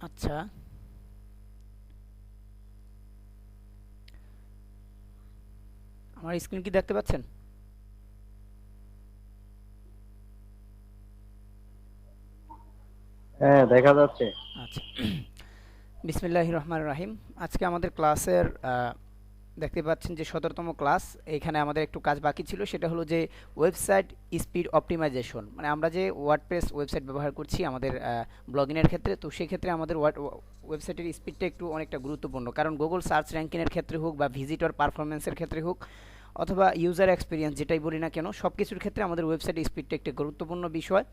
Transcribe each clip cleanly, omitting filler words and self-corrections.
আচ্ছা, আমার স্ক্রিন কি দেখতে পাচ্ছেন? হ্যাঁ, দেখা যাচ্ছে। আচ্ছা। বিসমিল্লাহির রহমানির রহিম। আজকে আমাদের ক্লাসের দেখতে পাচ্ছেন যে ১৭তম ক্লাস। এখানে আমাদের একটু কাজ বাকি ছিল, সেটা হলো যে ওয়েবসাইট স্পিড অপটিমাইজেশন। মানে আমরা যে ওয়ার্ডপ্রেস ওয়েবসাইট ব্যবহার করছি আমাদের ব্লগিংয়ের ক্ষেত্রে, তো সেক্ষেত্রে আমাদের ওয়েবসাইটের স্পিডটা একটু অনেকটা গুরুত্বপূর্ণ, কারণ গুগল সার্চ র্যাঙ্কিংয়ের ক্ষেত্রে হোক বা ভিজিটর পারফরমেন্সের ক্ষেত্রে হোক অথবা ইউজার এক্সপিরিয়েন্স যেটাই বলি না কেন, সব কিছুর ক্ষেত্রে আমাদের ওয়েবসাইট স্পিডটা একটি গুরুত্বপূর্ণ বিষয়।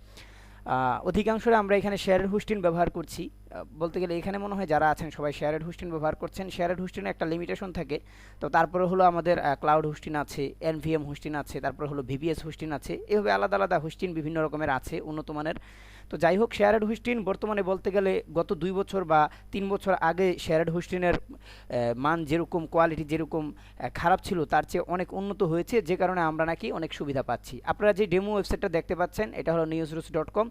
অধিকাংশরা আমরা এখানে শেয়ারের হোস্টিং ব্যবহার করছি। বলতে গেলে এখানে মনে হয় যারা আছেন সবাই শেয়ারের হোস্টিং ব্যবহার করছেন। শেয়ারের হোস্টিংয়ে একটা লিমিটেশন থাকে। তো তারপরে হলো আমাদের ক্লাউড হোস্টিং আছে, এনভিএম হোস্টিং আছে, তারপরে হলো ভিবিএস হোস্টিং আছে। এভাবে আলাদা আলাদা হোস্টিং বিভিন্ন রকমের আছে উন্নত মানের। তো যাই হোক, শেয়ারেড হোস্টিং বর্তমানে বলতে গেলে গত ২ বছর বা ৩ বছর আগে শেয়ারেড হোস্টিংয়ের মান যেরকম, কোয়ালিটি যেরকম খারাপ ছিল, তার চেয়ে অনেক উন্নত হয়েছে, যে কারণে আমরা নাকি অনেক সুবিধা পাচ্ছি। আপনারা যে ডেমো ওয়েবসাইটটা দেখতে পাচ্ছেন, এটা হলো newsroos.com।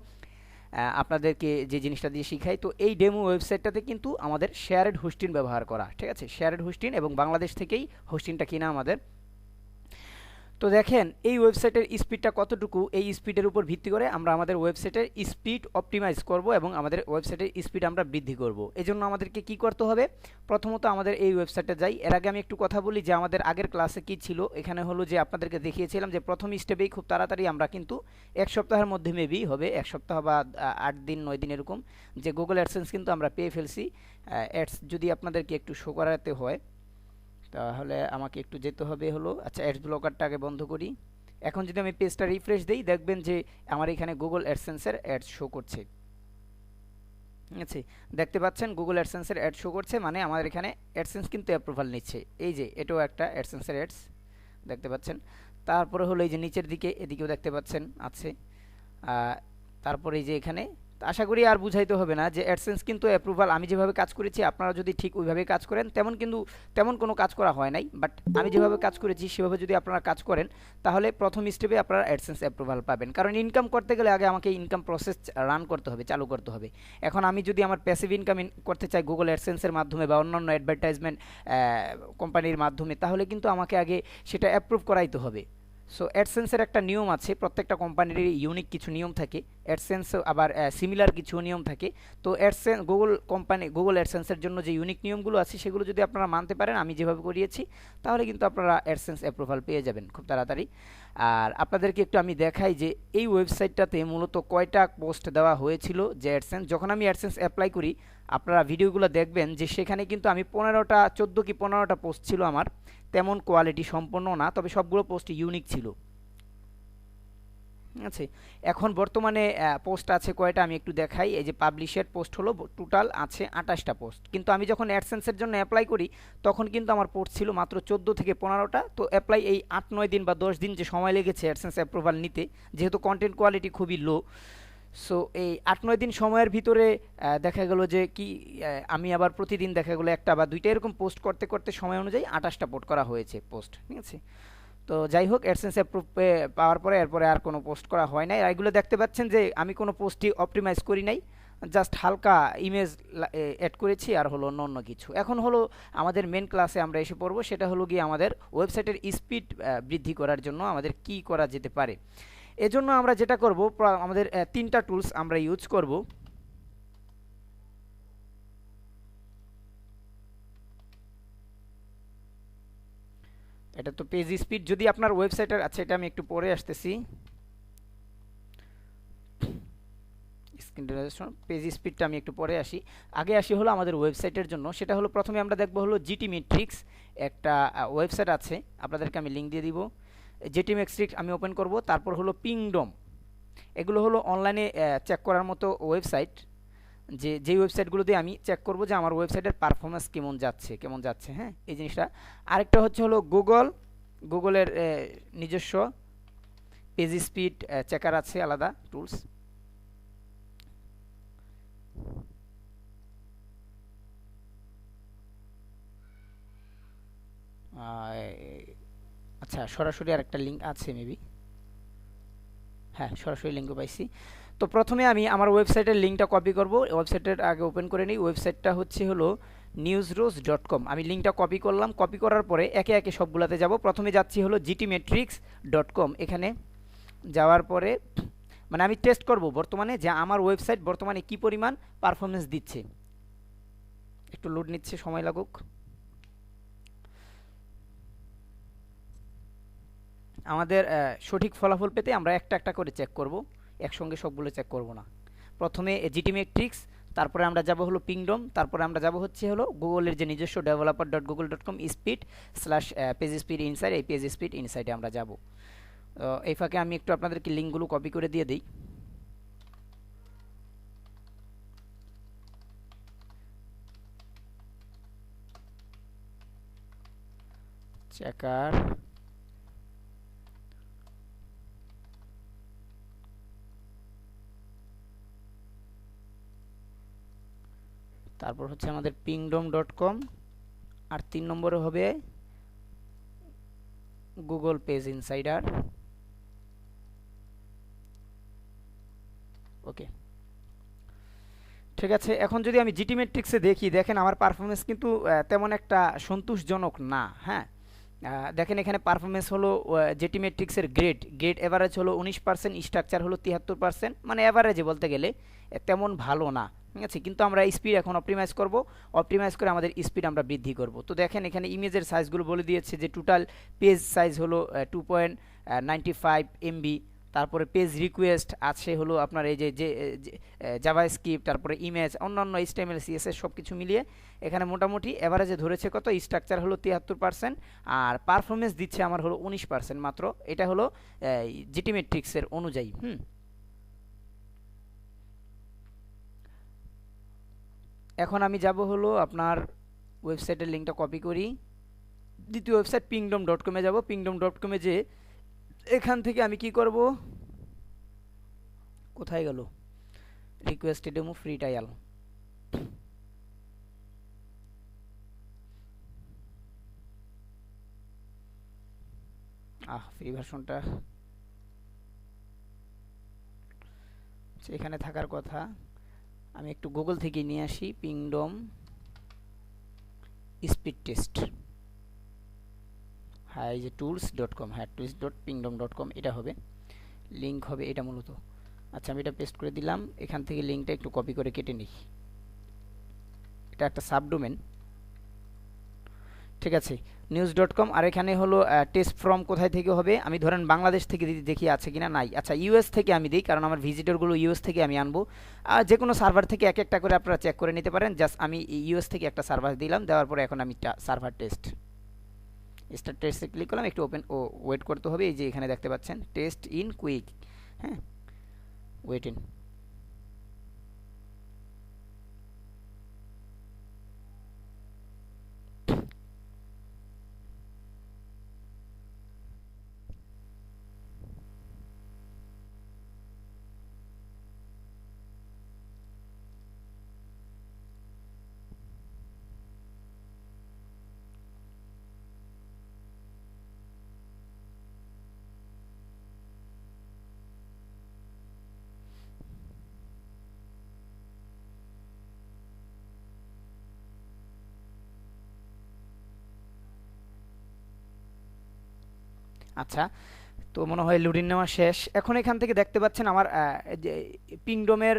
আপনাদেরকে যে জিনিসটা দিয়ে শিখাই, তো এই ডেমো ওয়েবসাইটটাতে কিন্তু আমাদের শেয়ারেড হোস্টিং ব্যবহার করা, ঠিক আছে, শেয়ারেড হোস্টিং, এবং বাংলাদেশ থেকেই হোস্টিংটা কিনা আমাদের। তো দেখেন এই ওয়েবসাইটের স্পিডটা কতটুকু, এই স্পিডের উপর ভিত্তি করে আমরা আমাদের ওয়েবসাইটের স্পিড অপটিমাইজ করব এবং আমাদের ওয়েবসাইটের স্পিড আমরা বৃদ্ধি করব। এজন্য আমাদেরকে কি করতে হবে? প্রথমত আমাদের এই ওয়েবসাইটে যাই। এর আগে আমি একটু কথা বলি যে আমাদের আগের ক্লাসে কি ছিল। এখানে হলো যে আপনাদেরকে দেখিয়েছিলাম যে প্রথম স্টেপেই খুব তাড়াতাড়ি আমরা কিন্তু ১ সপ্তাহের মধ্যে মেবি হবে, ১ সপ্তাহ বা ৮ দিন ৯ দিন এরকম, যে গুগল অ্যাডসেন্স কিন্তু আমরা পেয়ে ফেলছি। অ্যাডস যদি আপনাদেরকে একটু শো করাতে হয় তাহলে আমাকে একটু যেতে হবে হলো, আচ্ছা, অ্যাডস ব্লকারটা আগে বন্ধ করি। এখন যদি আমি পেজটা রিফ্রেশ দিই, দেখবেন যে আমার এখানে গুগল অ্যাডসেন্সের অ্যাডস শো করছে। ঠিক আছে, দেখতে পাচ্ছেন গুগল অ্যাডসেন্সের অ্যাড শো করছে, মানে আমাদের এখানে অ্যাডসেন্স কিন্তু অ্যাপ্রুভাল নিচ্ছে। এই যে এটাও একটা অ্যাডসেন্সের অ্যাডস, দেখতে পাচ্ছেন। তারপরে হলো এই যে নিচের দিকে, এদিকেও দেখতে পাচ্ছেন আছে। তারপরে এই যে এখানে, আশা করি আর বুঝাইতে হবে না যে অ্যাডসেন্স কিন্তু অ্যাপ্রুভাল। আমি যেভাবে কাজ করেছি আপনারা যদি ঠিক ওইভাবে কাজ করেন, তেমন কিন্তু তেমন কোনো কাজ করা হয় নাই, বাট আমি যেভাবে কাজ করেছি সেভাবে যদি আপনারা কাজ করেন, তাহলে প্রথম স্টেপে আপনারা অ্যাডসেন্স অ্যাপ্রুভাল পাবেন। কারণ ইনকাম করতে গেলে আগে আমাকে ইনকাম প্রসেস রান করতে হবে, চালু করতে হবে। এখন আমি যদি আমার প্যাসিভ ইনকাম করতে চাই গুগল অ্যাডসেন্সের মাধ্যমে বা অন্যান্য অ্যাডভার্টাইজমেন্ট কোম্পানির মাধ্যমে, তাহলে কিন্তু আমাকে আগে সেটা অ্যাপ্রুভ করাইতে হবে। সো অ্যাডসেন্সের একটা নিয়ম আছে, প্রত্যেকটা কোম্পানির ইউনিক কিছু নিয়ম থাকে। অ্যাডসেন্স আবার সিমিলার কিছু নিয়ম থাকে। তো অ্যাডসেন্স গুগল অ্যাডসেন্সের জন্য যে ইউনিক নিয়মগুলো আছে সেগুলো যদি আপনারা মানতে পারেন, আমি যেভাবে করিয়েছি, তাহলে কিন্তু আপনারা অ্যাডসেন্স অ্যাপ্রুভাল পেয়ে যাবেন খুব তাড়াতাড়ি। আর আপনাদেরকে একটু আমি দেখাই যে এই ওয়েবসাইটটাতে মূলত কয়টা পোস্ট দেওয়া হয়েছিল। যে অ্যাডসেন্স, যখন আমি অ্যাডসেন্স অ্যাপ্লাই করি, আপনারা ভিডিওগুলো দেখবেন যে সেখানে কিন্তু আমি ১৫টা ১৪ কি ১৫টা পোস্ট ছিল আমার। তেমন কোয়ালিটি সম্পন্ন না, তবে সবগুলো পোস্ট ইউনিক ছিল। আছে। এখন বর্তমানে পোস্ট আছে কয়টা আমি একটু দেখাই। এই যে পাবলিশেড পোস্ট হলো টোটাল আছে ২৮টা পোস্ট, কিন্তু আমি যখন অ্যাডসেন্সের জন্য অ্যাপ্লাই করি তখন কিন্তু আমার পোস্ট ছিল মাত্র ১৪ থেকে ১৫টা। তো অ্যাপ্লাই এই ৮ ৯ দিন বা ১০ দিন যে সময় লেগেছে অ্যাডসেন্স অ্যাপ্রুভাল নিতে, যেহেতু কন্টেন্ট কোয়ালিটি খুবই লো। সো এই ৮ ৯ দিন সময়ের ভিতরে দেখা গেল যে কি, আমি আবার প্রতিদিন দেখা গেলো একটা বা দুইটা এরকম পোস্ট করতে করতে সময় অনুযায়ী ২৮টা পোস্ট করা হয়েছে পোস্ট, ঠিক আছে। তো যাই হোক, অ্যাডসেন্স অ্যাপ্রুভ পাওয়ার পরে এরপরে আর কোনো পোস্ট করা হয় নাই। আর এগুলো দেখতে পাচ্ছেন যে আমি কোনো পোস্টই অপটিমাইজ করি নাই, জাস্ট হালকা ইমেজ অ্যাড করেছি আর হলো অন্য অন্য কিছু। এখন হলো আমাদের মেন ক্লাসে আমরা এসে পড়বো, সেটা হলো গিয়ে আমাদের ওয়েবসাইটের স্পিড বৃদ্ধি করার জন্য আমাদের কি করা যেতে পারে। এজন্য আমরা যেটা করব, আমাদের ৩টা টুলস আমরা ইউজ করব। এটা তো পেজ স্পিড, যদি আপনার ওয়েবসাইটের, আচ্ছা এটা আমি একটু পরে আসতেছি। স্ক্রিন পেজ স্পিডটা আমি একটু পরে আসি। আগে আসি হলো আমাদের ওয়েবসাইটের জন্য, সেটা হলো প্রথমে আমরা দেখব হলো জিটি মেট্রিক্স। একটা ওয়েবসাইট আছে, আপনাদেরকে আমি লিঙ্ক দিয়ে দিব। জিটি মেট্রিক্স আমি ওপেন করব। তারপর হলো পিংডম। এগুলো হলো অনলাইনে চেক করার মতো ওয়েবসাইট, যে যেই ওয়েবসাইটগুলো দিয়ে আমি চেক করব যে আমার ওয়েবসাইটের পারফরমেন্স কেমন যাচ্ছে, হ্যাঁ, এই জিনিসটা। আরেকটা হচ্ছে হলো গুগলের নিজস্ব পেজ স্পিড চেকার আছে, আলাদা টুলস। আচ্ছা, সরাসরি আরেকটা লিঙ্ক আছে মেবি, হ্যাঁ সরাসরি লিঙ্কও পাইছি। তো প্রথমে আমি আমার ওয়েবসাইটের লিঙ্কটা কপি করব। ওয়েবসাইটের আগে ওপেন করে নিই। ওয়েবসাইটটা হলো newsroz.com। আমি লিঙ্কটা কপি করলাম। কপি করার পরে একে একে সবগুলাতে যাব। প্রথমে যাচ্ছি হলো gtmetrics.com। এখানে যাওয়ার পরে মানে আমি টেস্ট করব বর্তমানে যে আমার ওয়েবসাইট বর্তমানে কি পরিমাণ পারফরমেন্স দিচ্ছে। একটু লোড নিচ্ছে, সময় লাগুক। আমাদের সঠিক ফলাফল পেতে আমরা একটা একটা করে চেক করব, একসঙ্গে সবগুলো চেক করব না। প্রথমে জিটিমেট্রিক্স, তারপরে আমরা যাব হলো পিংডম, তারপরে আমরা যাব হলো গুগলের যে নিজস্ব developer.google.com speed slash page speed insight, এই পেজ স্পিড ইনসাইটে আমরা যাব। এই ফাঁকে আমি একটু আপনাদেরকে লিঙ্কগুলো কপি করে দিয়ে দিই। চেকার, তারপর হচ্ছে আমাদের pingdom.com, আর 3 নম্বরে হবে গুগল পেজ ইনসাইডার। ওকে, ঠিক আছে। এখন যদি আমি জিটিমেট্রিক্সে দেখি, দেখেন আমার পারফরমেন্স কিন্তু তেমন একটা সন্তোষজনক না। হ্যাঁ, দেখেন এখানে পারফরমেন্স হলো জিটিমেট্রিক্সের গ্রেড এভারেজ হলো 19%, স্ট্রাকচার হলো 73%, মানে এভারেজে বলতে গেলে তেমন ভালো না। ঠিক আছে, কিন্তু আমরা স্পিড এখন অপটিমাইজ করব। অপটিমাইজ করে আমাদের স্পিড আমরা বৃদ্ধি করব। তো দেখেন এখানে ইমেজের সাইজগুলো বলে দিয়েছে যে টোটাল পেজ সাইজ হলো 2.95 MB। তারপরে পেজ রিকোয়েস্ট আছে হলো আপনার এই যে জাভাস্ক্রিপ্ট, তারপরে ইমেজ, অন্যান্য HTML CSS সব কিছু মিলিয়ে এখানে মোটামুটি এভারেজে ধরেছে কত, স্ট্রাকচার হলো 73%, আর পারফরমেন্স দিচ্ছে আমার হলো 19% মাত্র। এটা হলো জিটিমেট্রিক্সের অনুযায়ী। এখন আমি যাব হলো আপনার ওয়েবসাইটের লিঙ্কটা কপি করি। দ্বিতীয় ওয়েবসাইট pingdom.com-এ যাব। pingdom.com-এ যে এখান থেকে আমি কি করব, কোথায় গেল, requested demo free trial. Free ভার্সনটা এখানে থাকার কথা। আমি একটু গুগল থেকে নিয়ে আসি পিংডম স্পিড টেস্ট। হ্যাঁ, এই যে tools.com, হ্যাঁ tools.pingdom.com, এটা হবে লিঙ্ক, হবে এটা মূলত। আচ্ছা, আমি এটা পেস্ট করে দিলাম। এখান থেকে লিঙ্কটা একটু কপি করে কেটে নিই। এটা একটা সাবডোমেন, ঠিক আছে, নিউজ.com। আর এখানে হলো টেস্ট ফ্রম কোথায় থেকে হবে, আমি ধরেন বাংলাদেশ থেকে দেখি আছে কিনা, নাই। আচ্ছা, ইউএস থেকে আমি দিই, কারণ আমার ভিজিটরগুলো ইউএস থেকে আমি আনবো। আর যে কোনো সার্ভার থেকে এক একটা করে আপনারা চেক করে নিতে পারেন। জাস্ট আমি ইউএস থেকে একটা সার্ভার দিলাম, দেওয়ার পরে এখন আমি সার্ভার টেস্ট স্টার্ট টেস্টে ক্লিক করলাম। একটু ওপেন ওয়েট করতে হবে। এই যে এখানে দেখতে পাচ্ছেন টেস্ট ইন কুইক। হ্যাঁ, ওয়েট ইন। আচ্ছা, তো মনে হয় লোডিং নেওয়া শেষ। এখন এখান থেকে দেখতে পাচ্ছেন আমার যে পিংডমের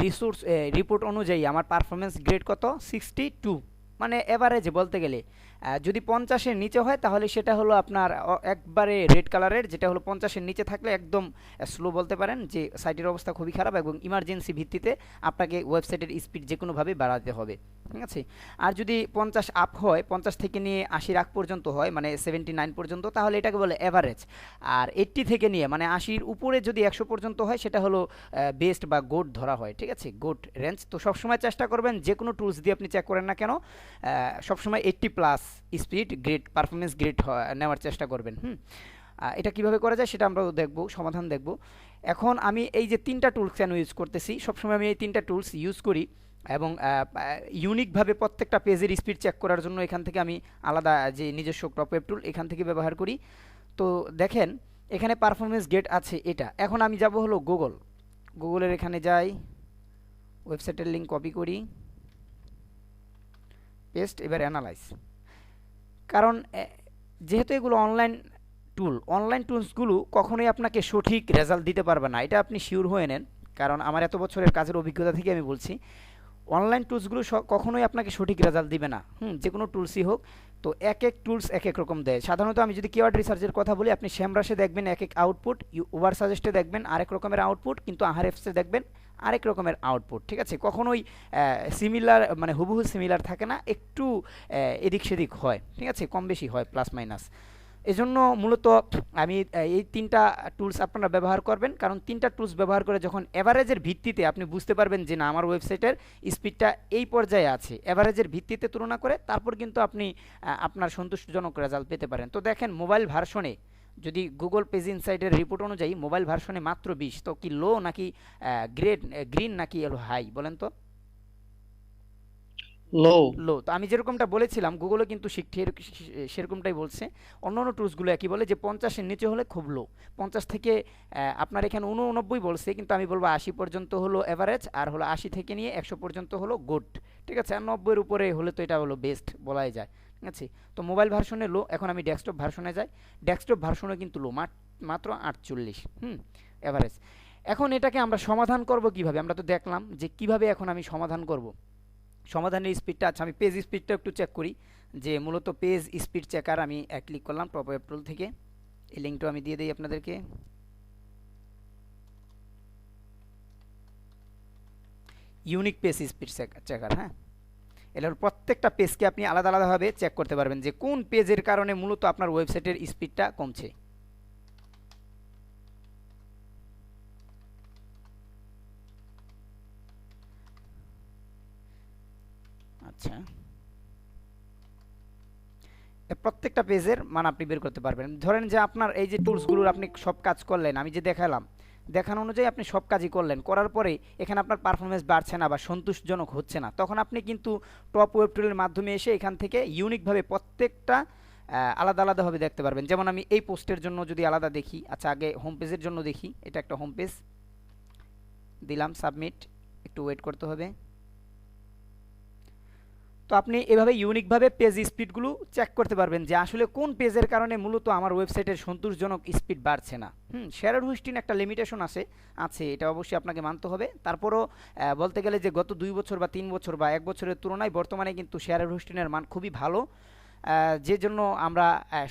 রিসোর্স রিপোর্ট অনুযায়ী আমার পারফরমেন্স গ্রেড কত, 62, মানে এভারেজে বলতে গেলে। যদি 50-এর নিচে হয় তাহলে সেটা হলো আপনার একবারে রেড কালারের, যেটা হলো 50-এর নিচে থাকলে একদম স্লো বলতে পারেন যে সাইটের অবস্থা খুবই খারাপ এবং ইমার্জেন্সি ভিত্তিতে আপনাকে ওয়েবসাইটের স্পিড যে কোনোভাবে বাড়াতে হবে। ঠিক আছে, আর যদি 50 আপ হয়, 50 থেকে নিয়ে 80 আগ পর্যন্ত হয়, মানে 79 পর্যন্ত, তাহলে এটাকে বলে এভারেজ। আর 80 থেকে নিয়ে মানে 80-র উপরে যদি 100 পর্যন্ত হয় সেটা হলো বেস্ট বা গোড ধরা হয়। ঠিক আছে, গোড রেঞ্জ। তো সবসময় চেষ্টা করবেন যে কোনো টুলস দিয়ে আপনি চেক করেন না কেন, সবসময় 80+ স্পিড গ্রেড পারফরমেন্স গ্রেড নেওয়ার চেষ্টা করবেন। এটা কিভাবে করা যায় সেটা আমরাও দেখব, সমাধান দেখব। এখন আমি এই যে 3টা টুলস কেন ইউজ করতেছি, সবসময় আমি এই 3টা টুলস ইউজ করি এবং ইউনিকভাবে প্রত্যেকটা পেজের স্পিড চেক করার জন্য এখান থেকে আমি আলাদা যে নিজস্ব টপ ওয়েব টুল এখান থেকে ব্যবহার করি। তো দেখেন এখানে পারফরমেন্স গ্রেড আছে এটা। এখন আমি যাব হলো গুগলের এখানে যাই, ওয়েবসাইটের লিঙ্ক কপি করি, পেস্ট, এবার অ্যানালাইজ। কারণ যেহেতু এগুলো অনলাইন টুলসগুলো কখনোই আপনাকে সঠিক রেজাল্ট দিতে পারবে না, এটা আপনি শিওর হয়ে নেন। কারণ আমার এত বছরের কাজের অভিজ্ঞতা থেকে আমি বলছি, অনলাইন টুলসগুলো কখনোই আপনাকে সঠিক রেজাল্ট দিবে না। যে কোনো টুলসই হোক, তো এক এক টুলস এক এক রকম দেয়। সাধারণত আমি যদি কিওয়ার্ড রিসার্চের কথা বলি, আপনি সেমরাশে দেখবেন এক এক আউটপুট, ওভার সাজেস্টে দেখবেন আরেক রকমের আউটপুট, কিন্তু আহারেফসে দেখবেন আরেক রকমের আউটপুট। ঠিক আছে, কখনোই সিমিলার মানে হুবহু সিমিলার থাকে না, একটু এদিক সেদিক হয়। ঠিক আছে, কম বেশি হয়, প্লাস মাইনাস। এজন্য মূলত আমি এই তিনটা টুলস আপনারা ব্যবহার করবেন, কারণ তিনটা টুলস ব্যবহার করে যখন এভারেজের ভিত্তিতে আপনি বুঝতে পারবেন যে না আমার ওয়েবসাইটের স্পিডটা এই পর্যায়ে আছে, এভারেজের ভিত্তিতে তুলনা করে তারপর কিন্তু আপনি আপনার সন্তুষ্টজনক রেজাল্ট পেতে পারেন। তো দেখেন মোবাইল ভার্সনে যদি গুগল পেজ ইনসাইটের রিপোর্ট অনুযায়ী মোবাইল ভার্সনে মাত্র 20, তো কি লো নাকি গ্রিন নাকি হাই বলেন তো? লো। লো। তো আমি যেরকমটা বলেছিলাম গুগলও কিন্তু সেরকমটাই বলছে। অন্যান্য টুলসগুলো একই বলে যে 50-এর নিচে হলে খুব লো। 50 থেকে আপনার এখানে 89 বলছে, কিন্তু আমি বলবো 80 পর্যন্ত হলো এভারেজ, আর হলো 80 থেকে নিয়ে 100 পর্যন্ত হলো গুড। ঠিক আছে, আর 90-এর উপরে হলে তো এটা হলো বেস্ট বলাই যায়। ঠিক আছে, তো মোবাইল ভার্সনে লো। এখন আমি ডেস্কটপ ভার্সনে যাই, ডেস্কটপ ভার্সনে কিন্তু লো, মাত্র 48 এভারেজ। এখন এটাকে আমরা সমাধান করব কিভাবে? আমরা তো দেখলাম যে কিভাবে এখন আমি সমাধান করব। সমাধানের স্পিডটা, আচ্ছা আমি পেজ স্পিডটা একটু চেক করি, যে মূলত পেজ স্পিড চেকার আমি ক্লিক করলাম টপ ওয়েব টুল থেকে। এই লিঙ্কটা আমি দিয়ে দিই আপনাদেরকে। ইউনিক পেজ স্পিড চেকার, হ্যাঁ, এর প্রত্যেকটা পেজকে আপনি আলাদা আলাদাভাবে চেক করতে পারবেন যে কোন পেজের কারণে মূলত আপনার ওয়েবসাইটের স্পিডটা কমছে। আচ্ছা, প্রত্যেকটা পেজের মান আপনি বের করতে পারবেন। ধরেন যে আপনার এই যে টুলসগুলোর আপনি সব কাজ করলেন, আমি যে দেখানো অনুযায়ী আপনি সব কাজই করলেন, করার পরে এখানে আপনার পারফরমেন্স বাড়ছে না বা সন্তুষ্টজনক হচ্ছে না, তখন আপনি কিন্তু টপ ওয়েব টুলের মাধ্যমে এসে এখান থেকে ইউনিকভাবে প্রত্যেকটা আলাদা আলাদাভাবে দেখতে পারবেন। যেমন আমি এই পোস্টের জন্য যদি আলাদা দেখি, আচ্ছা আগে হোম পেজের জন্য দেখি, এটা একটা হোম পেজ, দিলাম সাবমিট, একটু ওয়েট করতে হবে। তো আপনি এভাবে ইউনিকভাবে পেজ স্পিডগুলো চেক করতে পারবেন যে আসলে কোন পেজের কারণে মূলত আমার ওয়েবসাইটের সন্তোষজনক স্পিড বাড়ছে না। শেয়ার হোস্টিং একটা লিমিটেশন আছে, এটা অবশ্যই আপনাকে মানতে হবে। তারপরও বলতে গেলে যে গত 2 বছর বা 3 বছর বা 1 বছরের তুলনায় বর্তমানে কিন্তু শেয়ার হোস্টিংয়ের মান খুবই ভালো, যে জন্য আমরা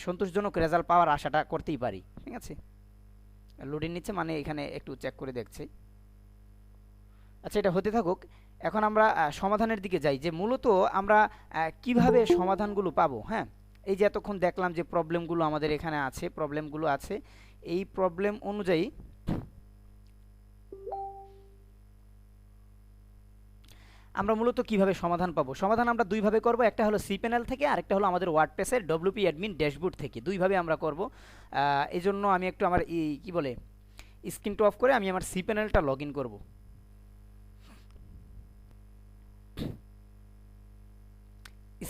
সন্তোষজনক রেজাল্ট পাওয়ার আশাটা করতেই পারি। ঠিক আছে, লোডিং নিচ্ছে, মানে এখানে একটু চেক করে দেখছি। আচ্ছা, এটা হতে থাকুক। এখন আমরা সমাধানের দিকে যাই, যে মূলত আমরা কিভাবে সমাধানগুলো পাবো। হ্যাঁ, এই যে এতক্ষণ দেখলাম যে প্রবলেমগুলো আমাদের এখানে আছে, এই প্রবলেম অনুযায়ী আমরা মূলত কিভাবে সমাধান পাবো। সমাধান আমরা দুইভাবে করব, একটা হলো সি প্যানেল থেকে, আরেকটা হলো আমাদের ওয়ার্ডপ্রেসের ডব্লিউপি অ্যাডমিন ড্যাশবোর্ড থেকে। দুইভাবে আমরা করব। এই জন্য আমি একটু আমার কি বলে স্ক্রিনটা অফ করে আমি আমার সি প্যানেলটা লগ ইন করবো।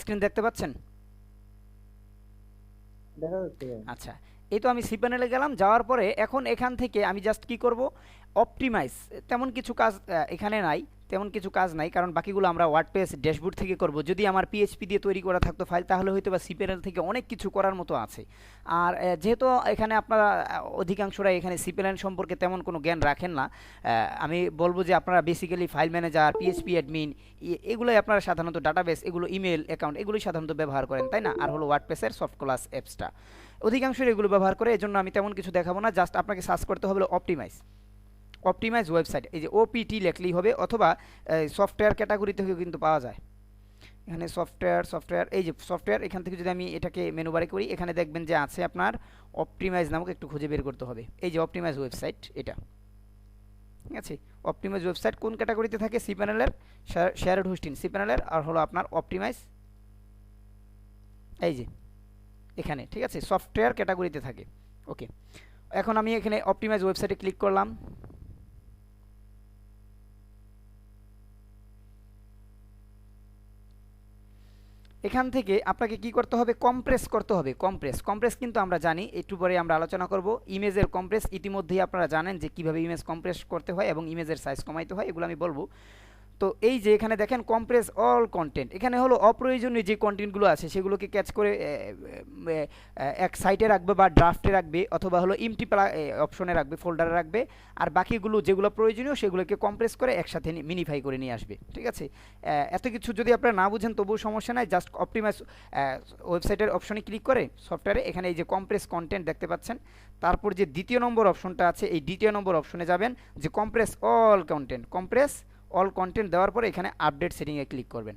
স্ক্রিন দেখতে পাচ্ছেন? দেখা যাচ্ছে। আচ্ছা, এই তো আমি সি প্যানেলে গেলাম, যাওয়ার পরে এখন এখান থেকে আমি জাস্ট কি করব, অপটিমাইজ। তেমন কিছু কাজ এখানে নাই, কারণ বাকিগুলো আমরা ওয়ার্ডপ্রেস ড্যাশবোর্ড থেকে করব। যদি আমার পিএইচপি দিয়ে তৈরি করা থাকতো ফাইল, তাহলে হয়তো বা সি প্যানেল থেকে অনেক কিছু করার মতো আছে। আর যেহেতু এখানে আপনারা অধিকাংশরাই এখানে সি প্যানেল সম্পর্কে তেমন কোনো জ্ঞান রাখেন না, আমি বলবো যে আপনারা basically file manager, PHP admin, এগুলোই আপনারা সাধারণত ডাটাবেস, এগুলো ইমেল অ্যাকাউন্ট, এগুলোই সাধারণত ব্যবহার করেন, তাই না? আর হলো ওয়ার্ডপ্রেসের সফট ক্লাস অ্যাপসটা অধিকাংশ এগুলো ব্যবহার করে। এজন্য আমি তেমন কিছু দেখাবো না, জাস্ট আপনাকে সার্চ করতে হবে অপটিমাইজ ওয়েবসাইট। এই যে ওপিটি লেখলেই হবে, অথবা সফটওয়্যার ক্যাটাগরি থেকেও কিন্তু পাওয়া যায়। এখানে সফটওয়্যার, এই যে সফটওয়্যার, এখান থেকে যদি আমি এটাকে মেনু বারে করি, এখানে দেখবেন যে আছে আপনার অপটিমাইজ নামক, একটু খুঁজে বের করতে হবে। এই যে অপটিমাইজ ওয়েবসাইট, এটা ঠিক আছে। অপটিমাইজ ওয়েবসাইট কোন ক্যাটাগরিতে থাকে? সি প্যানেলের, শেয়ারড হোস্টিং সি প্যানেলের, আর হলো আপনার অপটিমাইজ এই যে এখানে, ঠিক আছে, সফটওয়্যার ক্যাটাগরিতে থাকে। ওকে, এখন আমি এখানে অপটিমাইজ ওয়েবসাইটে ক্লিক করলাম। এখান থেকে আপনাকে কি করতে হবে, কম্প্রেস করতে হবে। কম্প্রেস কিন্তু আমরা জানি, একটু পরে আমরা আলোচনা করব। ইমেজের কম্প্রেস ইতিমধ্যেই আপনারা জানেন যে কিভাবে ইমেজ কম্প্রেস করতে হয় এবং ইমেজের সাইজ কমাইতে হয়, এগুলো আমি বলবো। তো এই যে এখানে দেখেন কম্প্রেস অল কন্টেন্ট, এখানে হলো অপ্রয়োজনীয় যে কন্টেন্টগুলো আছে সেগুলোকে ক্যাচ করে এক সাইটে রাখবে বা ড্রাফটে রাখবে, অথবা হলো ইমটি অপশনে রাখবে, ফোল্ডারে রাখবে। আর বাকিগুলো যেগুলো প্রয়োজনীয় সেগুলোকে কম্প্রেস করে একসাথে মিনিফাই করে নিয়ে আসবে। ঠিক আছে, এত কিছু যদি আপনারা না বুঝেন তবুও সমস্যা নাই, জাস্ট অপটিমাইজ ওয়েবসাইটের অপশনে ক্লিক করে সফটওয়্যারে এখানে এই যে কম্প্রেস কন্টেন্ট দেখতে পাচ্ছেন, তারপর যে দ্বিতীয় নম্বর অপশনটা আছে এই দ্বিতীয় নম্বর অপশনে যাবেন, যে compress all content, compress all content দেওয়ার পরে এখানে আপডেট সেটিংয়ে ক্লিক করবেন।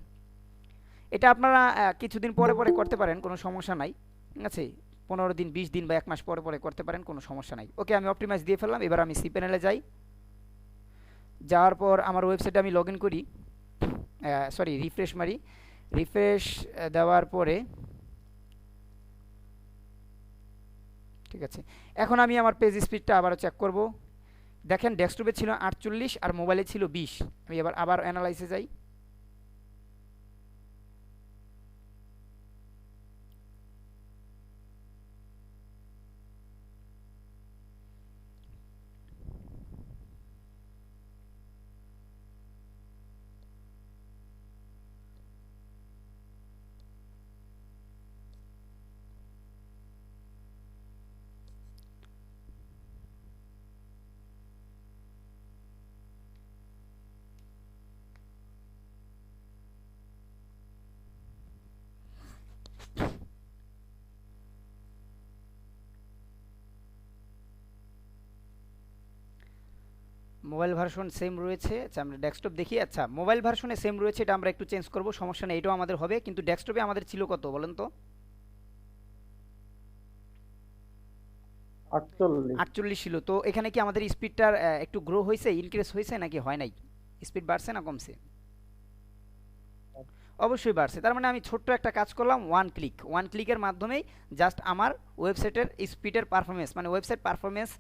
এটা আপনারা কিছুদিন পরে পরে করতে পারেন, কোনো সমস্যা নাই। ঠিক আছে, 15 দিন 20 দিন বা 1 মাস পরে পরে করতে পারেন, কোনো সমস্যা নাই। ওকে, আমি অপটিমাইজ দিয়ে ফেললাম। এবার আমি সি প্যানেলে যাই, যাওয়ার পর আমার ওয়েবসাইটে আমি লগ ইন করি, সরি রিফ্রেশ মারি। রিফ্রেশ দেওয়ার পরে ঠিক আছে, এখন আমি আমার পেজ স্পিডটা আবারও চেক করব। দেখেন ডেস্কটপে ছিল 48 আর মোবাইলে ছিল 20। আমি এবার আবার অ্যানালাইসে যাই। মোবাইল ভার্সন সেম রয়েছে। আচ্ছা, আমরা ডেস্কটপ দেখি। আচ্ছা, মোবাইল ভার্সনে সেম রয়েছে, এটা আমরা একটু চেঞ্জ করব, সমস্যা নেই, এটাও আমাদের হবে। কিন্তু ডেস্কটপে আমাদের ছিল কত বলেন তো? 48। 48 ছিল। তো এখানে কি আমাদের স্পিডটার একটু গ্রো হয়েছে, ইনক্রিজ হয়েছে নাকি হয় নাই? স্পিড বাড়ছে না কমছে? অবশ্যই বাড়ছে। তার মানে আমি ছোট্ট একটা কাজ করলাম, ওয়ান ক্লিকের মাধ্যমেই জাস্ট আমার ওয়েবসাইটের স্পিডের পারফরমেন্স, মানে ওয়েবসাইট পারফরমেন্স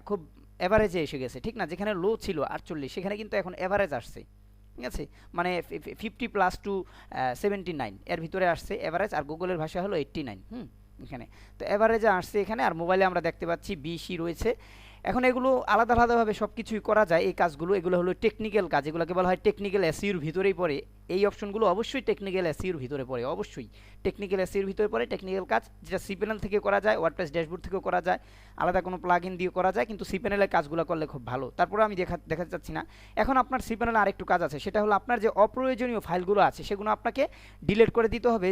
খুব এভারেজে এসে গেছে। ঠিক না, যেখানে লো ছিল 48 সেখানে কিন্তু এখন এভারেজ আসছে। ঠিক আছে, মানে 50 প্লাস টু 79 এর ভিতরে আসছে এভারেজ, আর গুগলের ভাষা হলো 89। এখানে তো এভারেজে আসছে এখানে, আর মোবাইলে আমরা দেখতে পাচ্ছি 20ই রয়েছে। এখন এগুলো আলাদা আলাদাভাবে সব কিছুই করা যায়, এই কাজগুলো, এগুলো হলো টেকনিক্যাল কাজ, এগুলোকে বলা হয় টেকনিক্যাল এসইওর ভিতরেই পড়ে। এই অপশনগুলো অবশ্যই টেকনিক্যাল এসইওর ভিতরে পড়ে, অবশ্যই টেকনিক্যাল এসইওর ভিতরে পড়ে। টেকনিক্যাল কাজ যেটা সি প্যানেল থেকে করা যায়, ওয়ার্ডপ্রেস ড্যাশবোর্ড থেকেও করা যায়, আলাদা কোনো প্লাগ ইন দিয়ে করা যায়, কিন্তু সি প্যানেলের কাজগুলো করলে খুব ভালো। তারপরে আমি দেখাতে চাচ্ছি না। এখন আপনার সি প্যানেলে আরেকটু কাজ আছে, সেটা হলো আপনার যে অপ্রয়োজনীয় ফাইলগুলো আছে সেগুলো আপনাকে ডিলিট করে দিতে হবে,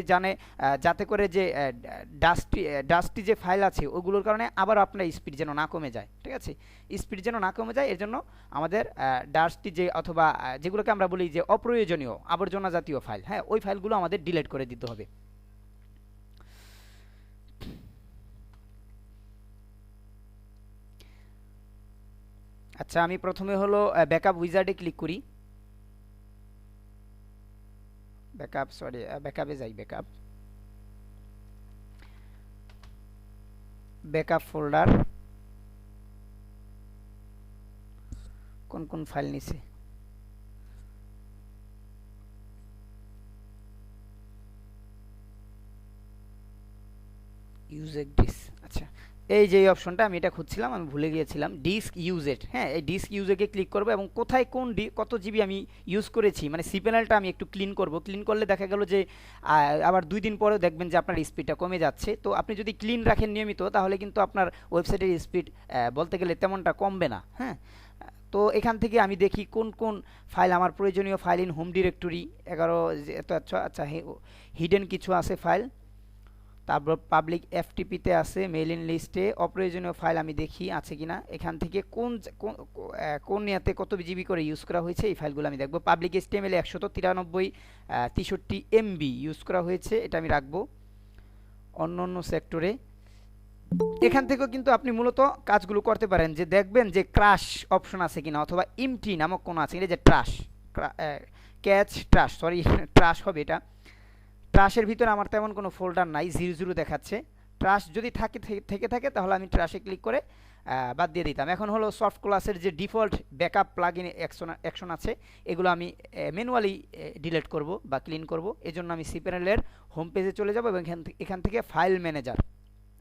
যাতে করে যে ডাস্টি যে ফাইল আছে ওগুলোর কারণে আবার আপনার স্পিড যেন না কমে যায়। ঠিক আছে, স্পিড যেন না কমে যায়, এর জন্য আমাদের ডাস্টি যে, অথবা যেগুলোকে আমরা বলি যে অপ্রয়োজনীয় আবর্জনা জাতীয় ফাইল, হ্যাঁ, ওই ফাইলগুলো আমাদের ডিলিট করে দিতে হবে। আচ্ছা, আমি প্রথমে হলো ব্যাকআপ উইজার্ডে ক্লিক করি। ব্যাকআপে যাই। ব্যাকআপ ফোল্ডার, কোন কোন ফাইল নিছে? ইউজেড ডিস্ক। আচ্ছা, এই যে অপশনটা আমি এটা খুঁজছিলাম, আমি ভুলে গিয়েছিলাম, ডিস্ক ইউজেড। হ্যাঁ, এই ডিস্ক ইউজেডে ক্লিক করবো এবং কোথায় কত জিবি আমি ইউজ করেছি, মানে সি প্যানেলটা আমি একটু ক্লিন করব। ক্লিন করলে দেখা গেল যে আবার 2 দিন পরেও দেখবেন যে আপনার স্পিডটা কমে যাচ্ছে। তো আপনি যদি ক্লিন রাখেন নিয়মিত, তাহলে কিন্তু আপনার ওয়েবসাইটের স্পিড বলতে গেলে তেমনটা কমবে না। হ্যাঁ, তো এখান থেকে আমি দেখি কোন কোন ফাইল আমার প্রয়োজনীয় ফাইল ইন হোম ডিরেক্টরি 11 এত। আচ্ছা, হিডেন কিছু আছে ফাইল, তারপর পাবলিক এফটিপিতে আছে, মেইল ইন লিস্টে। অপ্রয়োজনীয় ফাইল আমি দেখি আছে কিনা, এখান থেকে কোন ইয়াতে কত জিবি করে ইউজ করা হয়েছে এই ফাইলগুলো আমি দেখব। পাবলিক এইচটিএমএল 193 63 এমবি ইউজ করা হয়েছে, এটা আমি রাখবো। অন্য সেক্টরে এখান থেকেও কিন্তু আপনি মূলত কাজগুলো করতে পারেন, যে দেখবেন যে ক্রাশ অপশন আছে কিনা, অথবা ইমটি নামক কোনো আছে কিনা, যে ট্রাশ হবে এটা। ট্রাশের ভিতরে আমার তেমন কোনো ফোল্ডার নাই, 00 দেখাচ্ছে। ট্রাশ যদি থেকে থাকে তাহলে আমি ট্রাশে ক্লিক করে বাদ দিয়ে দিতাম। এখন হলো সফট ক্লাসের যে ডিফল্ট ব্যাকআপ প্লাগইন অ্যাকশন আছে এগুলো আমি ম্যানুয়ালি ডিলিট করব বা ক্লিন করব। এজন্য আমি cPanel-এর হোম পেজে চলে যাব এবং এখান থেকে ফাইল ম্যানেজার,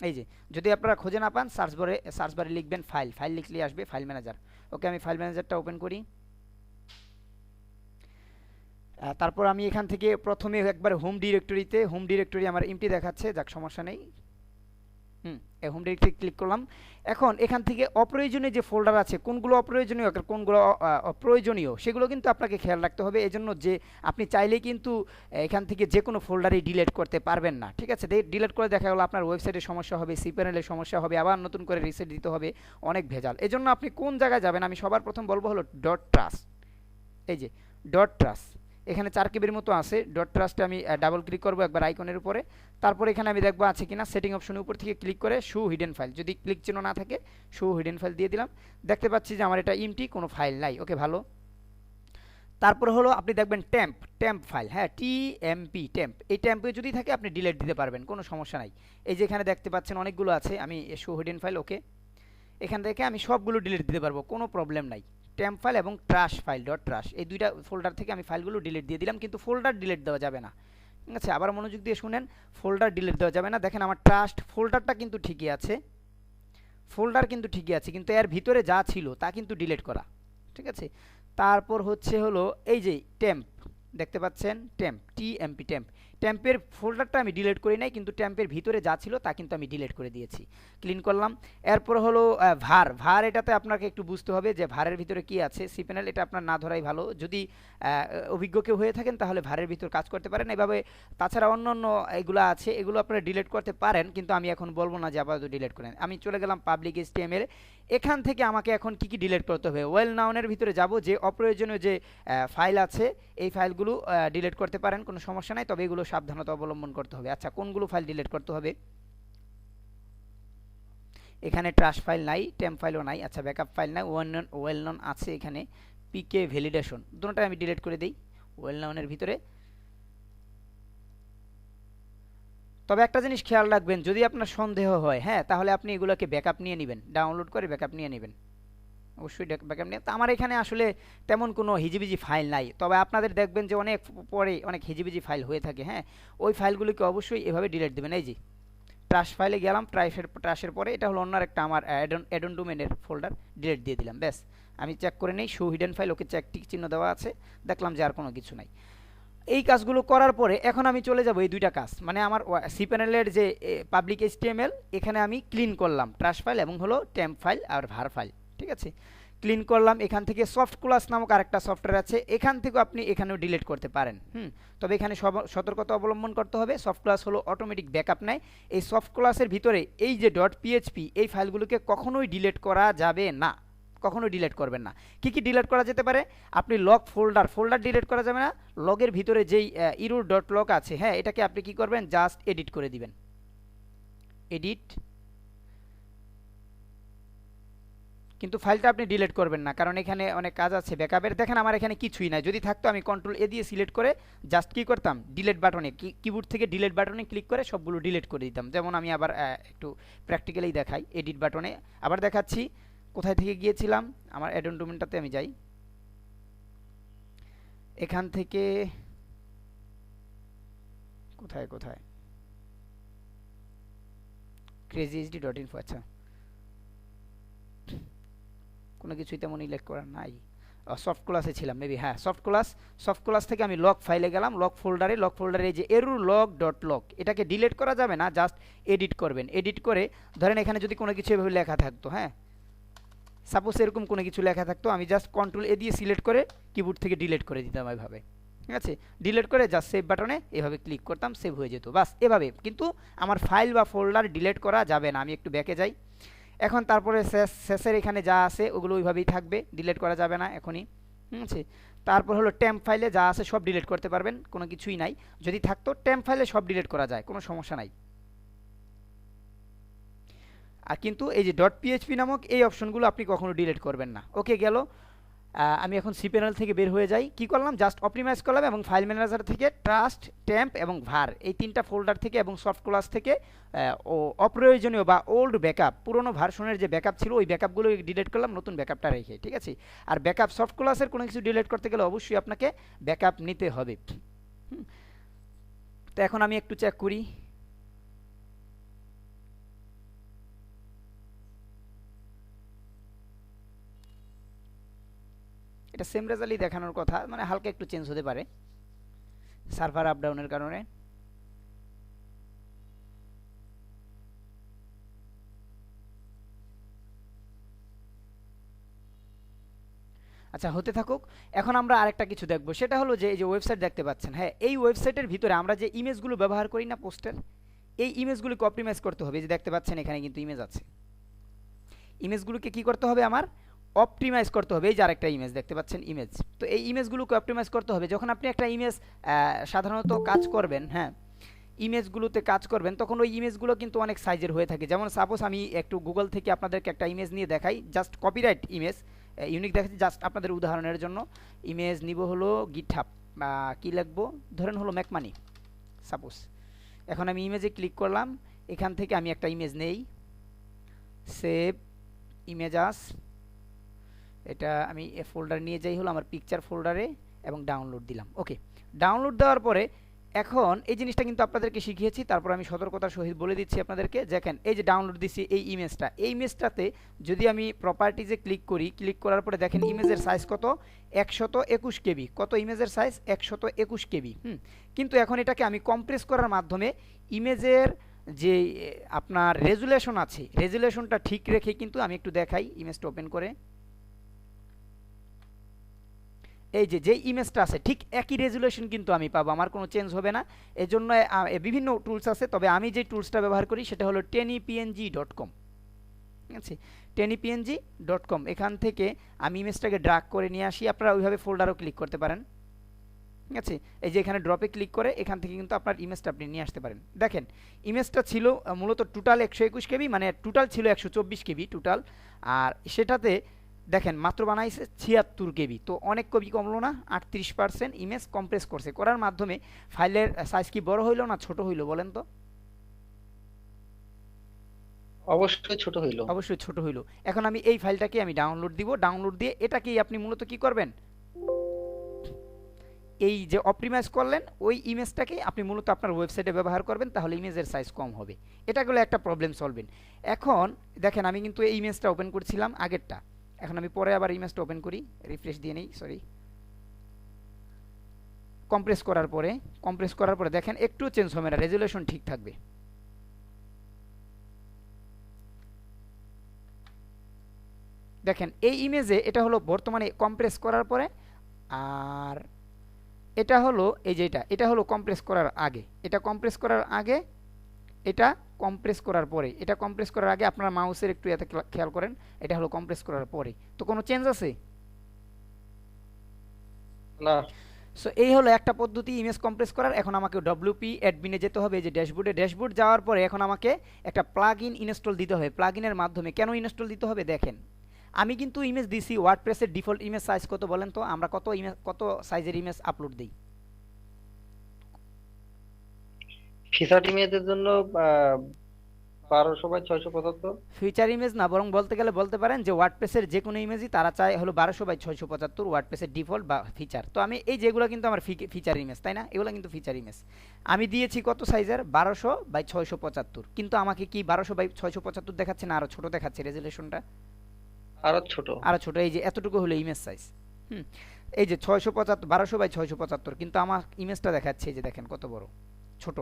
এই যে যদি আপনারা খুঁজে না পান সার্চ বারে লিখবেন ফাইল লিখলেই আসবে ফাইল ম্যানেজার। ওকে, আমি ফাইল ম্যানেজারটা ওপেন করি। তারপর আমি এখান থেকে প্রথমে একবার হোম ডিরেক্টরি আমার এমটি দেখাচ্ছে, যাক সমস্যা নেই। এই হোম ডিরেক্টরি ক্লিক করলাম। এখন এখান থেকে অপ্রয়োজনীয় যে ফোল্ডার আছে কোনগুলো অপ্রয়োজনীয় কোনগুলো প্রয়োজনীয় সেগুলো কিন্তু আপনাকে খেয়াল রাখতে হবে। এজন্য যে আপনি চাইলেই কিন্তু এখান থেকে যে কোনো ফোল্ডারই ডিলিট করতে পারবেন না, ঠিক আছে। ডিলিট করে দেখা গেলো আপনার ওয়েবসাইটের সমস্যা হবে, cPanel-এর সমস্যা হবে, আবার নতুন করে রিসেট দিতে হবে, অনেক ভেজাল। এজন্য আপনি কোন জায়গায় যাবেন, আমি সবার প্রথম বলবো হলো .trust। এই যে .trust এখানে 4 কেবির মতো আছে। .trust-এ আমি ডাবল ক্লিক করব একবার আইকনের উপরে। তারপর এখানে আমি দেখবো আছে কিনা, সেটিং অপশনের উপর থেকে ক্লিক করে শো হিডেন ফাইল, যদি ক্লিক চিহ্ন না থাকে শো হিডেন ফাইল দিয়ে দিলাম। দেখতে পাচ্ছি যে আমার এটা এমটি, কোনো ফাইল নাই। ওকে, ভালো। তারপর হলো আপনি দেখবেন টেম্প ফাইল, হ্যাঁ, টিএমপি টেম্প। এই টেম্পে যদি থাকে আপনি ডিলিট দিতে পারবেন, কোনো সমস্যা নাই। এই যে এখানে দেখতে পাচ্ছেন অনেকগুলো আছে, আমি শো হিডেন ফাইল, ওকে, এখান থেকে আমি সবগুলো ডিলিট দিতে পারবো, কোনো প্রবলেম নাই। টেম্প ফাইল এবং ট্রাশ ফাইল .ট্রাশ এই দুইটা ফোল্ডার থেকে আমি ফাইলগুলো ডিলিট দিয়ে দিলাম, কিন্তু ফোল্ডার ডিলিট দেওয়া যাবে না, ঠিক আছে। আবার মনোযোগ দিয়ে শুনেন, ফোল্ডার ডিলিট দেওয়া যাবে না। দেখেন আমার ট্রাস্ট ফোল্ডারটা কিন্তু ঠিকই আছে, কিন্তু এর ভিতরে যা ছিল তা কিন্তু ডিলিট করা, ঠিক আছে। তারপর হচ্ছে হলো এই যে টেম্প, দেখতে পাচ্ছেন টিএমপি টেম্পের ফোল্ডারটা আমি ডিলিট করি নাই, কিন্তু টেম্পের ভিতরে যা ছিল তা কিন্তু আমি ডিলিট করে দিয়েছি, ক্লিন করলাম। এরপর হলো ভার এটাতে আপনাকে একটু বুঝতে হবে যে ভারের ভিতরে কি আছে। cPanel এটা আপনার না ধরাই ভালো, যদি অভিজ্ঞ কেউ হয়ে থাকেন তাহলে ভারের ভিতর কাজ করতে পারেন এভাবে। তাছাড়া অন্য এগুলো আছে, এগুলো আপনারা ডিলিট করতে পারেন, কিন্তু আমি এখন বলবো না যে আপাতত ডিলিট করেন। আমি চলে গেলাম পাবলিক HTML। এখান থেকে আমাকে এখন কি ডিলিট করতে হবে, ওয়েল নাউনের ভিতরে যাব, যে অপ্রয়োজনীয় যে ফাইল আছে এই ফাইলগুলো ডিলিট করতে পারেন, কোনো সমস্যা নাই, তবে এগুলো সাবধানতা অবলম্বন করতে হবে। আচ্ছা, কোনগুলো ফাইল ডিলিট করতে হবে, এখানে ট্রাশ ফাইল নাই, টেম্প ফাইলও নাই, আচ্ছা ব্যাকআপ ফাইল নাই, ওয়েল নন আছে, এখানে পিকে ভ্যালিডেশন, দুটোটাই আমি ডিলিট করে দিই ওয়েল নাউনের ভিতরে। তবে একটা জিনিস খেয়াল রাখবেন, যদি আপনার সন্দেহ হয়, হ্যাঁ, তাহলে আপনি এগুলোকে ব্যাকআপ নিয়ে নেবেন, ডাউনলোড করে ব্যাকআপ নিয়ে নেবেন, অবশ্যই ব্যাকআপ নিয়ে। তো আমার এখানে আসলে তেমন কোনো হিজিবিজি ফাইল নাই, তবে আপনাদের দেখবেন যে অনেক পরে অনেক হিজিবিজি ফাইল হয়ে থাকে, হ্যাঁ, ওই ফাইলগুলোকে অবশ্যই এভাবে ডিলিট দেবেন। এই যে ট্রাশ ফাইলে গেলাম, ট্রাশের পরে এটা হলো অন্য একটা আমার অ্যাডন ডোমেনের ফোল্ডার, ডিলিট দিয়ে দিলাম, ব্যাস। আমি চেক করে নেই, শো হিডেন ফাইল, ওকে, চেক টিক চিহ্ন দেওয়া আছে, দেখলাম যে আর কোনো কিছু নাই। এই কাজগুলো করার পরে এখন আমি চলে যাব এই দুইটা কাজ, মানে আমার cPanel-এর যে পাবলিক HTML এখানে আমি ক্লিন করলাম ট্রাশ ফাইল এবং হলো টেম্প ফাইল আর ভার ফাইল, ঠিক আছে, ক্লিন করলাম। এখান থেকে সফট ক্লাস নামক আরেকটা সফটওয়্যার আছে, এখান থেকেও আপনি এখানেও ডিলিট করতে পারেন। তবে এখানে সতর্কতা অবলম্বন করতে হবে, সফট ক্লাস হলো অটোমেটিক ব্যাকআপ নেয়। এই সফট ক্লাসের ভিতরে এই যে .php এই ফাইলগুলোকে কখনোই ডিলিট করা যাবে না, কখনো ডিলিট করবেন না। কি ডিলিট করা যেতে পারে, আপনি লগ ফোল্ডার ডিলিট করা যাবে না। লগের ভিতরে যেই error.log আছে, হ্যাঁ, এটাকে আপনি কি করবেন, জাস্ট এডিট করে দিবেন, এডিট, কিন্তু ফাইলটা আপনি ডিলিট করবেন না, কারণ এখানে অনেক কাজ আছে ব্যাকআপের। দেখেন আমার এখানে কিছুই নাই, যদি থাকতো আমি Ctrl+A দিয়ে সিলেক্ট করে জাস্ট কি করতাম, ডিলিট বাটনে কিবোর্ড থেকে ডিলিট বাটনে ক্লিক করে সবগুলো ডিলিট করে দিতাম। যেমন আমি আবার একটু প্র্যাকটিক্যালি দেখাই, এডিট বাটনে আবার দেখাচ্ছি, কোথায় থেকে গিয়েছিলাম, আমার অ্যাডন ডোমেনটাতে আমি যাই, এখান থেকে কোথায় crazyhd.info, আচ্ছা কোনো কিছুই তেমন উল্লেখ করা নাই, সফট ক্লাসে ছিলাম মেবি, হ্যাঁ সফট ক্লাস থেকে আমি লগ ফাইলে গেলাম, লগ ফোল্ডারে যে error.log এটাকে ডিলিট করা যাবে না, জাস্ট এডিট করবেন। এডিট করে ধরেন এখানে যদি কোনো কিছু এভাবে লেখা থাকতো, হ্যাঁ, সাপোজ এরকম কোনো কিছু লেখা থাকতো, আমি জাস্ট Ctrl+A দিয়ে সিলেক্ট করে কিবোর্ড থেকে ডিলিট করে দিতাম এভাবে, ঠিক আছে, ডিলিট করে জাস্ট সেভ বাটনে এভাবে ক্লিক করতাম, সেভ হয়ে যেত, বাস এভাবে। কিন্তু আমার ফাইল বা ফোল্ডার ডিলিট করা যাবে না। আমি একটু ব্যাকে যাই, এখন তারপরে শেষের এখানে যা আছে ওগুলো ওইভাবেই থাকবে, ডিলিট করা যাবে না এখনই, ঠিক আছে। তারপর হলো টেম্প ফাইলে যা আছে সব ডিলিট করতে পারবেন, কোনো কিছুই নাই, যদি থাকতো টেম্প ফাইলে সব ডিলিট করা যায়, কোনো সমস্যা নাই। আর কিন্তু এই যে .php নামক এই অপশনগুলো আপনি কখনো ডিলিট করবেন না। ওকে, গেল। আমি এখন সি প্যানেল থেকে বের হয়ে যাই, কি করলাম জাস্ট অপটিমাইজ করলাম এবং ফাইল ম্যানেজার থেকে ট্রাস্ট, টেম্প এবং ভার এই তিনটা ফোল্ডার থেকে এবং সফট ক্লাস থেকে ও অপ্রয়োজনীয় বা ওল্ড ব্যাকআপ, পুরনো ভার্সনের যে ব্যাকআপ ছিল ওই ব্যাকআপগুলো ডিলিট করলাম নতুন ব্যাকআপটা রেখে, ঠিক আছে। আর ব্যাকআপ সফট ক্লাসের কোনো কিছু ডিলিট করতে গেলে অবশ্যই আপনাকে ব্যাকআপ নিতে হবে। তো এখন আমি একটু চেক করি। এটা সেম রেজাল্টই দেখানোর কথা, মানে হালকা একটু চেঞ্জ হতে পারে সার্ভার আপ ডাউনের কারণে। আচ্ছা হতে থাকুক। এখন আমরা আরেকটা কিছু দেখব, সেটা হলো যে এই যে ওয়েবসাইট দেখতে পাচ্ছেন, হ্যাঁ এই ওয়েবসাইটের ভিতরে আমরা যে ইমেজগুলো ব্যবহার করি না পোস্টের, এই ইমেজগুলোকে অপটিমাইজ করতে হবে। এই যে দেখতে পাচ্ছেন এখানে কিন্তু ইমেজ আছে, ইমেজগুলোকে কি করতে হবে আমার অপটিমাইজ করতে হবে। এই যে আরেকটা ইমেজ দেখতে পাচ্ছেন ইমেজ, তো এই ইমেজগুলোকে অপটিমাইজ করতে হবে। যখন আপনি একটা ইমেজ সাধারণত কাজ করবেন, হ্যাঁ ইমেজগুলোতে কাজ করবেন, তখন ওই ইমেজগুলো কিন্তু অনেক সাইজের হয়ে থাকে। যেমন সাপোজ আমি একটু গুগল থেকে আপনাদেরকে একটা ইমেজ নিয়ে দেখাই, জাস্ট কপিরাইট ইমেজ ইউনিক দেখাচ্ছি জাস্ট আপনাদের উদাহরণের জন্য। ইমেজ নিব হলো গিটহাব বা কী লিখবো ধরেন হলো ম্যাকমানি সাপোজ। এখন আমি ইমেজে ক্লিক করলাম, এখান থেকে আমি একটা ইমেজ নেই, সেভ ইমেজাস, এটা আমি এ ফোল্ডার নিয়ে যাই হলো আমার পিকচার ফোল্ডারে এবং ডাউনলোড দিলাম। ওকে, ডাউনলোড দেওয়ার পরে এখন এই জিনিসটা কিন্তু আপনাদেরকে শিখিয়েছি, তারপর আমি সতর্কতার সহিত বলে দিচ্ছি আপনাদেরকে। দেখেন এই যে ডাউনলোড দিচ্ছি এই ইমেজটা, এই ইমেজটাতে যদি আমি প্রপার্টিজে ক্লিক করি, ক্লিক করার পরে দেখেন ইমেজের সাইজ কত 121 কেবি। কত ইমেজের সাইজ 121 কেবি। কিন্তু এখন এটাকে আমি কম্প্রেস করার মাধ্যমে ইমেজের যে আপনার রেজুলেশন আছে, রেজুলেশনটা ঠিক রেখে কিন্তু আমি একটু দেখাই ইমেজটা ওপেন করে। এই যে ইমেজটা আছে ঠিক একই রেজুলেশন কিন্তু আমি পাবো, আমার কোনো চেঞ্জ হবে না। এই জন্য বিভিন্ন টুলস আছে, তবে আমি যে টুলসটা ব্যবহার করি সেটা হলো tenipng.com। ঠিক আছে, tenipng.com। এখান থেকে আমি ইমেজটাকে ড্রাগ করে নিয়ে আসি, আপনারা ওইভাবে ফোল্ডারও ক্লিক করতে পারেন। ঠিক আছে, এই যে এখানে ড্রপে ক্লিক করে এখান থেকে কিন্তু আপনার ইমেজটা আপনি নিয়ে আসতে পারেন। দেখেন ইমেজটা ছিল মূলত টোটাল 121 কেবি, মানে টোটাল ছিল 124 কেবি টোটাল, আর সেটাতে দেখেন মাত্র বানাইছে 76 কেবি। তো অনেক কবি কমলো না, 38% ইমেজ কম্প্রেস করছে। করার মাধ্যমে ফাইলের সাইজ কি বড় হইলো না ছোট হইলো বলেন তো? অবশ্যই ছোট হইলো। অবশ্যই ছোট হইলো। এখন আমি এই ফাইলটাকে আমি ডাউনলোড দিব, ডাউনলোড দিয়ে এটাকেই আপনি মূলত কি করবেন, এই যে অপটিমাইজ করলেন ওই ইমেজটাকে আপনি মূলত আপনার ওয়েবসাইটে ব্যবহার করবেন, তাহলে ইমেজের সাইজ কম হবে। এটা গেলে একটা প্রবলেম সলভেন। এখন দেখেন আমি কিন্তু এই ইমেজটা ওপেন করছিলাম আগেরটা, এখন আমি পরে আবার ইমেজটা ওপেন করি, রিফ্রেশ দিয়ে নেই, সরি। কম্প্রেস করার পরে দেখেন একটু চেঞ্জ হবে না, রেজুলেশন ঠিক থাকবে। দেখেন এই ইমেজে এটা হলো বর্তমানে কম্প্রেস করার পরে, আর এটা হলো এই যে এটা হলো কম্প্রেস করার আগে, এটা কম্প্রেস করার আগে, এটা কম্প্রেস করার পরে, এটা কম্প্রেস করার আগে। আপনার মাউসের একটু এতে খেয়াল করেন, এটা হলো কম্প্রেস করার পরে। তো কোনো চেঞ্জ আছে না। সো এই হলো একটা পদ্ধতি ইমেজ কম্প্রেস করার। এখন আমাকে ডব্লিউপি অ্যাডমিনে যেতে হবে, এই যে ড্যাশবোর্ডে, ড্যাশবোর্ড যাওয়ার পরে এখন আমাকে একটা প্লাগ ইন ইনস্টল দিতে হবে। প্লাগ ইনের মাধ্যমে কেন ইনস্টল দিতে হবে দেখেন, আমি কিন্তু ইমেজ দিছি, ওয়ার্ডপ্রেসের ডিফল্ট ইমেজ সাইজ কত বলেন তো, আমরা কত সাইজের ইমেজ আপলোড দিই? ফিচার ইমেজের জন্য 1200 বাই 675। ফিচার ইমেজ না, বরং বলতে গেলে বলতে পারেন যে ওয়ার্ডপ্রেসের যে কোনো ইমেজই তারা চায় হলো 1200 বাই 675 ওয়ার্ডপ্রেসের ডিফল্ট বা ফিচার। তো আমি এই যেগুলো কিন্তু আমার ফিচার ইমেজ, তাই না, এগুলো কিন্তু ফিচার ইমেজ। আমি দিয়েছি কত সাইজের 1200 বাই 675, কিন্তু আমাকে কি 1200 বাই 675 দেখাচ্ছে না আরও ছোট দেখাচ্ছে রেজুলেশনটা? আরো ছোট। আরও ছোট, এই যে এতটুকু হলো ইমেজ সাইজ। এই যে 675, 1200 বাই 675, কিন্তু আমার ইমেজটা দেখাচ্ছে এই যে দেখেন কত বড়, ছোট,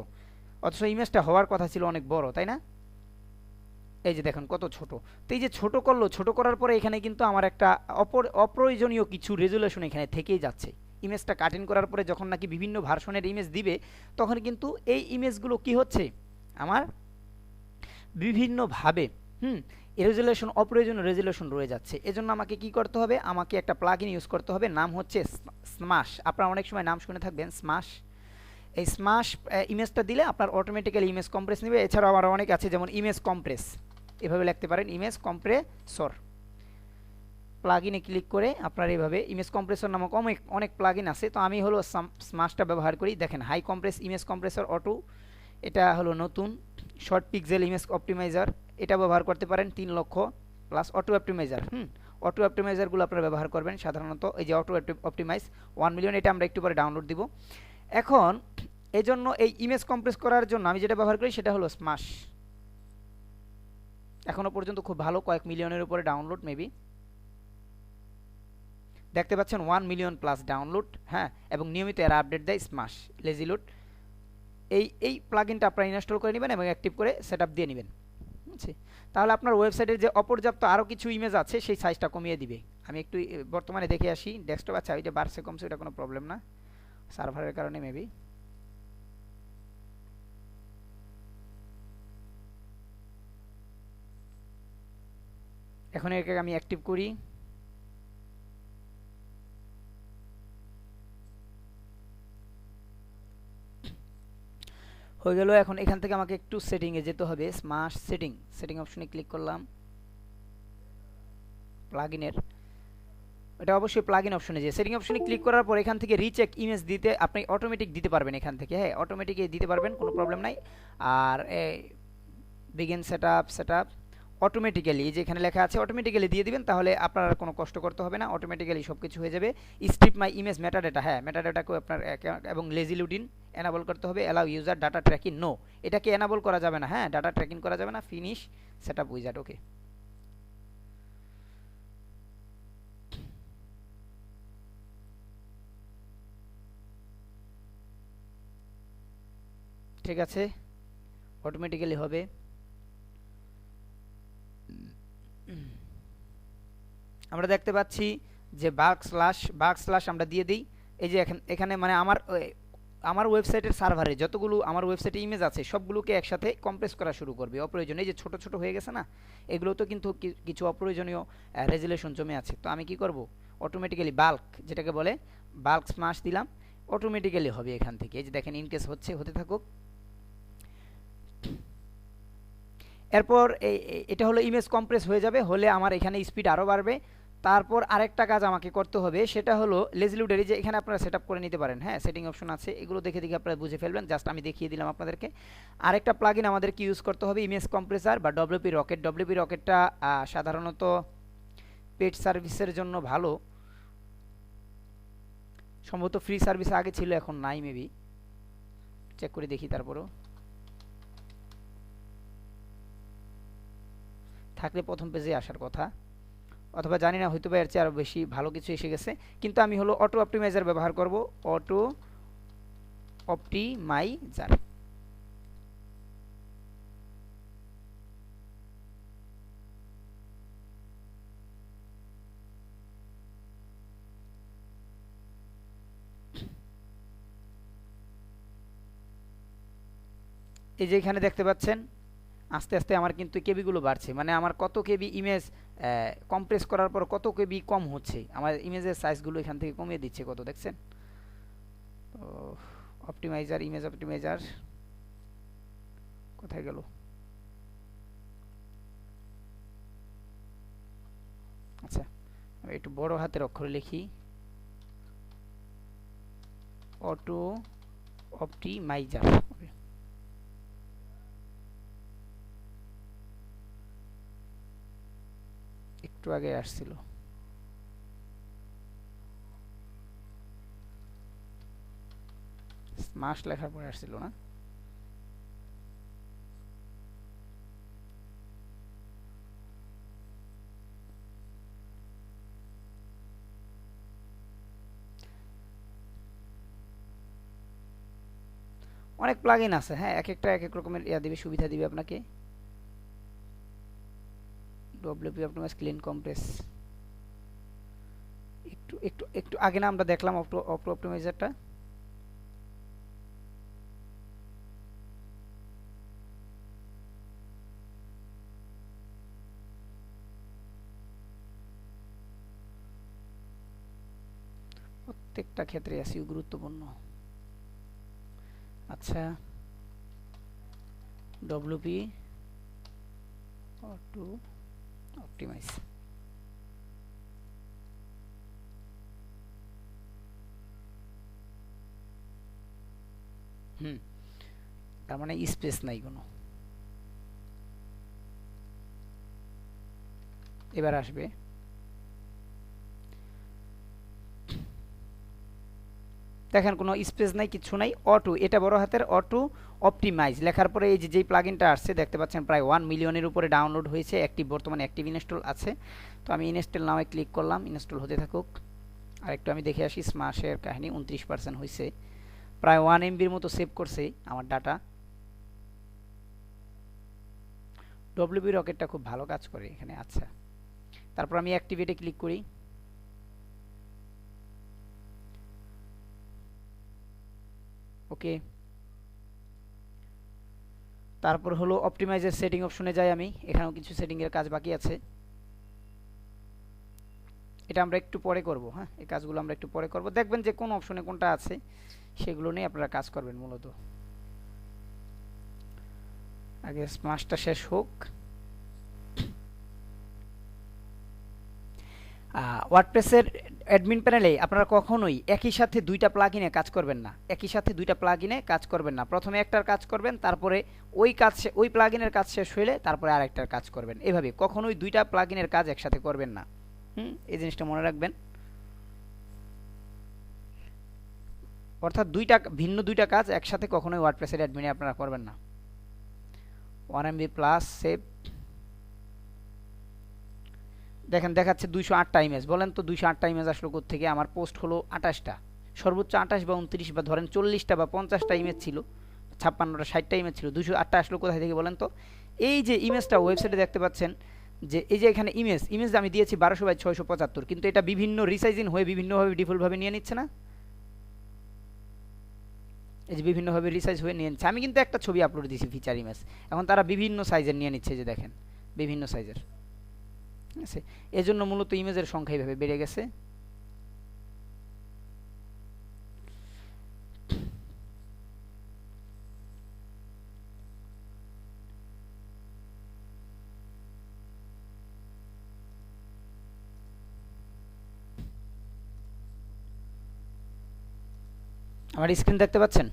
অথচ ইমেজটা হওয়ার কথা ছিল অনেক বড়, তাই না? এই যে দেখেন কত ছোট। তো এই যে ছোট করলো, ছোট করার পরে এখানে কিন্তু আমার একটা অপ্রয়োজনীয় কিছু রেজুলেশন এখানে থেকেই যাচ্ছে। ইমেজটা কাটিং করার পরে যখন নাকি বিভিন্ন ভার্সনের ইমেজ দিবে, তখন কিন্তু এই ইমেজগুলো কি হচ্ছে আমার বিভিন্নভাবে রেজুলেশন, অপ্রয়োজনীয় রেজুলেশন রয়ে যাচ্ছে। এজন্য আমাকে কি করতে হবে, আমাকে একটা প্লাগইন ইউজ করতে হবে, নাম হচ্ছে স্মাশ। আপনারা অনেক সময় নাম শুনে থাকবেন স্মাশ। এই স্মাশ ইমেজটা দিলে আপনার অটোমেটিক্যালি ইমেজ কম্প্রেস নেবে। এছাড়াও আবার অনেক আছে, যেমন ইমেজ কম্প্রেস, এভাবে লিখতে পারেন ইমেজ কম্প্রেসর। প্লাগইনে ক্লিক করে আপনার এইভাবে ইমেজ কম্প্রেসর নামক অনেক অনেক প্লাগইন আছে। তো আমি হলো স্মাশটা ব্যবহার করি। দেখেন high compress image compressor auto, এটা হলো নতুন। শর্ট পিক্সেল ইমেজ অপটিমাইজার, এটা ব্যবহার করতে পারেন 3 লক্ষ প্লাস অটো অপটিমাইজার। অটো অপটিমাইজারগুলো আপনারা ব্যবহার করবেন সাধারণত। এই যে অটো অপটিমাইজ 1 মিলিয়ন, এটা আমরা একটু পরে ডাউনলোড দিব। এখন এই জন্য এই ইমেজ কম্প্রেস করার জন্য আমি যেটা ব্যবহার করি সেটা হলো স্মাশ। এখনো পর্যন্ত খুব ভালো, কয়েক মিলিয়নের উপরে ডাউনলোড মেবি। দেখতে পাচ্ছেন 1 মিলিয়ন প্লাস ডাউনলোড। হ্যাঁ, এবং নিয়মিত এরা আপডেট দেয় স্মাশ লেজিলোড। এই প্লাগইনটা আপনারা ইনস্টল করে নেবেন এবং অ্যাক্টিভ করে সেটআপ দিয়ে নেবেন। বুঝছি? তাহলে আপনার ওয়েবসাইটের যে অপর্যাপ্ত আরও কিছু ইমেজ আছে সেই সাইজটা কমিয়ে দিবে। আমি একটু বর্তমানে দেখে আসি ডেস্কটপ। আচ্ছা, ওইটা বাড়ছে কমছে ওটা কোনো প্রবলেম না, সার্ভারের কারণে মেবি। এখন একে আমি অ্যাক্টিভ করি। হয়ে গেল। এখন এখান থেকে আমাকে একটু সেটিংয়ে যেতে হবে। স্মাশ সেটিং অপশনে ক্লিক করলাম। প্লাগইনের, এটা অবশ্যই প্লাগইন অপশনে যে সেটিং অপশনে ক্লিক করার পর এখান থেকে রিচেক ইমেজ দিতে আপনি অটোমেটিক দিতে পারবেন এখান থেকে। হ্যাঁ, অটোমেটিক দিতে পারবেন, কোনো প্রবলেম নাই। আর বিগিন সেটআপ অটোমেটিক্যালি, এই যে এখানে লেখা আছে অটোমেটিক্যালি দিয়ে দিবেন, তাহলে আপনার আর কোনো কষ্ট করতে হবে না, অটোমেটিক্যালি সব কিছু হয়ে যাবে। স্ট্রিপ মাই ইমেজ মেটাডাটা, হ্যাঁ মেটাডাটাকেও আপনার এবং লেজিলুডিন এনাবল করতে হবে। Allow user data tracking, no, এটাকে এনাবল করা যাবে না। হ্যাঁ, ডাটা ট্র্যাকিং করা যাবে না। Finish setup wizard, okay. ঠিক আছে, অটোমেটিক্যালি হবে। আমরা দেখতে পাচ্ছি যে বাক স্ল্যাশ আমরা দিয়ে দিই। এই যে এখানে মানে আমার ওয়েবসাইটের সার্ভারে যতগুলো আমার ওয়েবসাইটে ইমেজ আছে সবগুলোকে একসাথে কম্প্রেস করা শুরু করবে অপ্রয়োজনীয়। এই যে ছোট ছোট হয়ে গেছে না, এগুলো তো কিন্তু কিছু অপ্রয়োজনীয় রেজুলেশন জমে আছে। তো আমি কি করব, অটোমেটিক্যালি বাল্ক, যেটাকে বলে বাল্ক স্ম্যাশ দিলাম, অটোমেটিক্যালি হবে এখান থেকে। এই যে দেখেন ইনকেস হতে থাকুক। এরপর এটা হলো ইমেজ কম্প্রেস হয়ে যাবে, হলে আমার এখানে স্পিড আরও বাড়বে। তারপর আরেকটা কাজ আমাকে করতে হবে, সেটা হলো লেজিলুডের, যে এখানে আপনারা সেটআপ করে নিতে পারেন। হ্যাঁ, সেটিং অপশন আছে, এগুলো দেখে দেখে আপনারা বুঝে ফেলবেন, জাস্ট আমি দেখিয়ে দিলাম আপনাদেরকে। আরেকটা প্লাগইন আমাদেরকে ইউজ করতে হবে, ইমেজ কম্প্রেসার বা ডব্লিউপি রকেট। ডব্লিউপি রকেটটা সাধারণত পেড সার্ভিসের জন্য ভালো, সম্ভবত ফ্রি সার্ভিস আগে ছিল, এখন নাই মেবি, চেক করে দেখি। তারপরও থাকলে প্রথম পেজে আসার কথা, অথবা জানি না, হয়তো বা এর চেয়ে আরও বেশি ভালো কিছু এসে গেছে। কিন্তু আমি হলো অটো অপটিমাইজার ব্যবহার করব, অটো অপটিমাইজার। এই যে এখানে দেখতে পাচ্ছেন আস্তে আস্তে আমার কিন্তু কেবিগুলো বাড়ছে, মানে আমার কত কেবি ইমেজ কম্প্রেস করার পর কত কেবি কম হচ্ছে, আমার ইমেজের সাইজগুলো এখান থেকে কমিয়ে দিচ্ছে কত, দেখছেন? তো অপটিমাইজার, ইমেজ অপটিমাইজার কোথায় গেল? আচ্ছা, আমি একটু বড় হাতের অক্ষরে লিখি, অটো অপটিমাইজার। একটু আগে আসছিল, স্মাশ লেখার পরে আসছিল না? অনেক প্লাগইন আছে, হ্যাঁ, এক একটা এক এক রকমের দিবে, সুবিধা দিবে আপনাকে। ডব্লিউপি অপটিমাইজ ক্লিন কম্প্রেস, একটু একটু একটু আগে না আমরা দেখলাম অটো অপটিমাইজারটা। প্রত্যেকটা ক্ষেত্রে এসইও গুরুত্বপূর্ণ। আচ্ছা, ডব্লিউপি অটো অপটিমাইজ, হুম, তার মানে স্পেস নাই কোনো। এবার আসবে দেখেন কোনো স্পেস নাই, কিছু নাই, অটো, এটা বড় হাতের অটো অপটিমাইজ লেখার পরে এই যে যেই প্লাগইনটা আসছে দেখতে পাচ্ছেন প্রায় 1 মিলিয়নের উপরে ডাউনলোড হয়েছে, অ্যাক্টিভ বর্তমানে অ্যাক্টিভ ইনস্টল আছে। তো আমি ইনস্টল নামে ক্লিক করলাম, ইনস্টল হতে থাকুক। আর একটু আমি দেখে আসি স্মাশের কাহিনী 29% হয়েছে, প্রায় 1 এমবির মতো সেভ করছে আমার ডাটা। ডব্লিউবি রকেটটা খুব ভালো কাজ করে এখানে। আচ্ছা, তারপর আমি অ্যাক্টিভেটে ক্লিক করি। ওকে, তারপর হলো অপটিমাইজের সেটিং অপশনে যাই আমি, এখানেও কিছু সেটিংয়ের কাজ বাকি আছে, এটা আমরা একটু পরে করব। হ্যাঁ, এই কাজগুলো আমরা একটু পরে করব, দেখবেন যে কোন অপশনে কোনটা আছে সেগুলো নিয়ে আপনারা কাজ করবেন মূলত। আগে স্মাশটা শেষ হোক। ওয়ার্ডপ্রেসের অ্যাডমিন প্যানেলে আপনারা কখনোই একই সাথে দুইটা প্লাগইনে কাজ করবেন না, একই সাথে দুইটা প্লাগইনে কাজ করবেন না। প্রথমে একটার কাজ করবেন, তারপরে ওই প্লাগইনের কাজ শেষ হলে তারপরে আরেকটার কাজ করবেন, এভাবে কখনোই দুইটা প্লাগইনের কাজ একসাথে করবেন না। এই জিনিসটা মনে রাখবেন। অর্থাৎ ভিন্ন দুইটা কাজ একসাথে কখনোই ওয়ার্ডপ্রেসের অ্যাডমিনে আপনারা করবেন না। 1 MB প্লাস সেভ, দেখেন দেখাচ্ছে 208টা ইমেজ। বলেন তো 208টা ইমেজ আসলো কোত্থেকে? আমার পোস্ট হলো 28টা, সর্বোচ্চ 28 বা 29 বা ধরেন 40টা বা 50টা ইমেজ ছিল, 56টা 60টা ইমেজ ছিল, 208টা আসলো কোথায় থেকে বলেন তো? এই যে ইমেজটা ওয়েবসাইটে দেখতে পাচ্ছেন যে এই যে এখানে ইমেজ আমি দিয়েছি 1200/675, কিন্তু এটা বিভিন্ন রিসাইজিং হয়ে বিভিন্নভাবে ডিফল্টভাবে নিয়ে নিচ্ছে না, এই যে বিভিন্নভাবে রিসাইজ হয়ে নিয়ে নিচ্ছে। আমি কিন্তু একটা ছবি আপলোড দিয়েছি ফিচার ইমেজ, এখন তারা বিভিন্ন সাইজের নিয়ে নিচ্ছে, যে দেখেন বিভিন্ন সাইজের। ঠিক আছে, এজন্য মূলত ইমেজের সংখ্যা এইভাবে বেড়ে গেছে। আমার স্ক্রিন দেখতে পাচ্ছেন?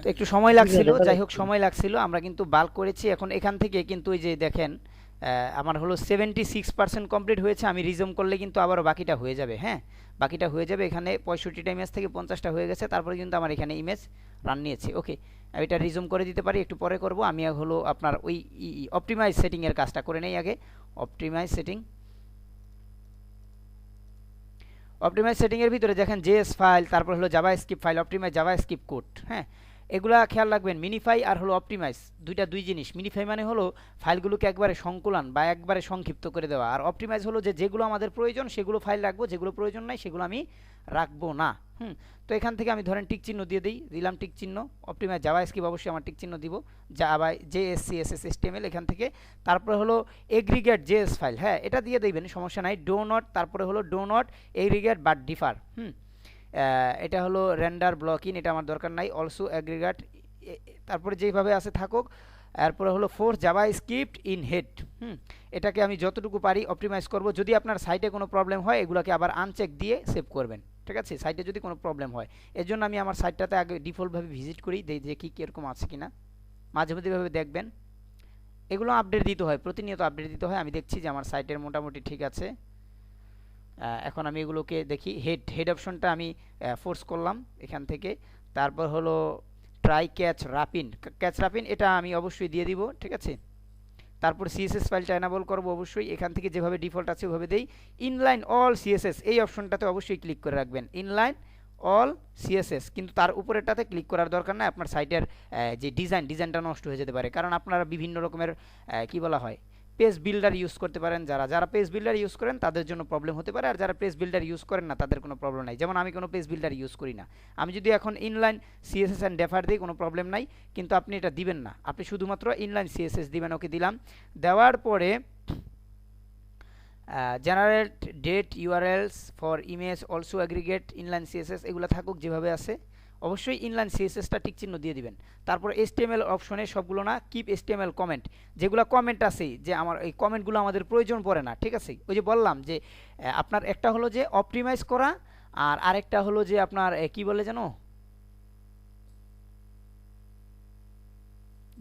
তো একটু সময় লাগছিল, যাই হোক সময় লাগছিল, আমরা কিন্তু বাল্ক করেছি। এখন এখান থেকে কিন্তু ওই যে দেখেন আমার হলো 76% কমপ্লিট হয়েছে। আমি রিজুম করলে কিন্তু আবারও বাকিটা হয়ে যাবে। হ্যাঁ, বাকিটা হয়ে যাবে। এখানে 65টা ইমেজ থেকে 50টা হয়ে গেছে, তারপরে কিন্তু আমার এখানে ইমেজ রান নিয়েছে। ওকে, আমি এটা রিজুম করে দিতে পারি, একটু পরে করব। আমি হলো আপনার ওই অপটিমাইজ সেটিংয়ের কাজটা করে নেই আগে। অপটিমাইজ সেটিংয়ের ভিতরে দেখেন জেএস ফাইল, তারপর হলো JavaScript file, optimize JavaScript code. হ্যাঁ, এগুলা খেয়াল রাখবেন। মিনিফাই আর হলো অপটিমাইজ দুই জিনিস। মিনিফাই মানে হলো ফাইলগুলোকে একবারে সংকলন বা একবারে সংক্ষিপ্ত করে দেওয়া, আর অপটিমাইজ হলো যে যেগুলো আমাদের প্রয়োজন সেগুলো ফাইল রাখবো, যেগুলো প্রয়োজন নাই সেগুলো আমি রাখবো না। তো এখান থেকে আমি ধরেন টিক চিহ্ন দিয়ে দিলাম টিক চিহ্ন। অপটিমাইজ জাভাস্ক্রিপ্ট অবশ্যই আমার টিক চিহ্ন দিব, জাভা জেএসসিএসএস এসটিএমএল এখান থেকে। তারপরে হলো এগ্রিগেট জেএস ফাইল, হ্যাঁ এটা দিয়ে দিবেন, সমস্যা নাই। ডো নট, তারপরে হলো do not aggregate but defer. এটা হলো রেন্ডার ব্লকিং, এটা আমার দরকার নাই। অলসো অ্যাগ্রিগেট, তারপরে যেইভাবে আছে থাকুক। এরপরে হলো ফোর্স জাভাস্ক্রিপ্ট ইন হেড। এটাকে আমি যতটুকু পারি অপটিমাইজ করব। যদি আপনার সাইটে কোনো প্রবলেম হয় এগুলোকে আবার আনচেক দিয়ে সেভ করবেন, ঠিক আছে? সাইটে যদি কোনো প্রবলেম হয়, এর জন্য আমি আমার সাইটটাতে আগে ডিফল্টভাবে ভিজিট করি, দেখি কীরকম আছে কিনা। মাঝে মধ্যে এভাবে দেখবেন, এগুলো আপডেট দিতে হয়, প্রতিনিয়ত আপডেট দিতে হয়। আমি দেখছি যে আমার সাইটের মোটামুটি ঠিক আছে। এখন আমি এগুলোকে দেখি। হেড অপশনটা আমি ফোর্স করলাম এখান থেকে। তারপর হলো ট্রাই ক্যাচ রাপিন, এটা আমি অবশ্যই দিয়ে দিব, ঠিক আছে? তারপর সিএসএস ফাইলটা এনাবল করব অবশ্যই, এখান থেকে যেভাবে ডিফল্ট আছে ওভাবে দেই। ইনলাইন অল সিএসএস, এই অপশনটাতে অবশ্যই ক্লিক করে রাখবেন, ইনলাইন অল সিএসএস। কিন্তু তার উপরেরটাতে ক্লিক করার দরকার নাই, আপনার সাইটের যে ডিজাইনটা নষ্ট হয়ে যেতে পারে, কারণ আপনারা বিভিন্ন রকমের কি বলা হয় পেজ বিল্ডার ইউজ করতে পারেন। যারা পেজ বিল্ডার ইউজ করেন তাদের জন্য প্রবলেম হতে পারে, আর যারা পেজ বিল্ডার ইউজ করেন না তাদের কোনো প্রবলেম নাই। যেমন আমি কোনো পেজ বিল্ডার ইউজ করি না, আমি যদি এখন ইনলাইন সিএসএস অ্যান্ড ডেফার দিই কোনো প্রবলেম নাই, কিন্তু আপনি এটা দিবেন না, আপনি শুধুমাত্র ইনলাইন সিএসএস দিবেন। ওকে দিলাম, দেওয়ার পরে generate data URLs for image also aggregate inline CSS, এগুলো থাকুক যেভাবে আছে। অবশ্যই ইনলাইন সিএসএসটা টিক চিহ্ন দিয়ে দিবেন। তারপর এসটিএমএল অপশনে সবগুলো না, কিপ এসটিএমএল কমেন্ট, যেগুলো কমেন্ট আছে, যে আমার এই কমেন্টগুলো আমাদের প্রয়োজন পড়ে না, ঠিক আছে? ওই যে বললাম যে আপনার একটা হলো যে অপটিমাইজ করা, আর আরেকটা হলো যে আপনার কি বলে যেন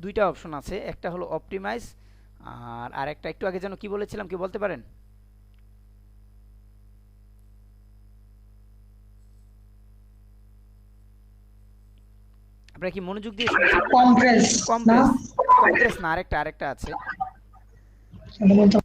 দুইটা অপশন আছে, একটা হলো অপটিমাইজ আর আরেকটা একটু আগে যেন কি বলেছিলাম, কি বলতে পারেন? আপনারা কি মনোযোগ দিয়ে শুনছেন? কম্প্রেস না কম্প্রেস, কম্প্রেস না, আরেকটা আছে। এটা বলতে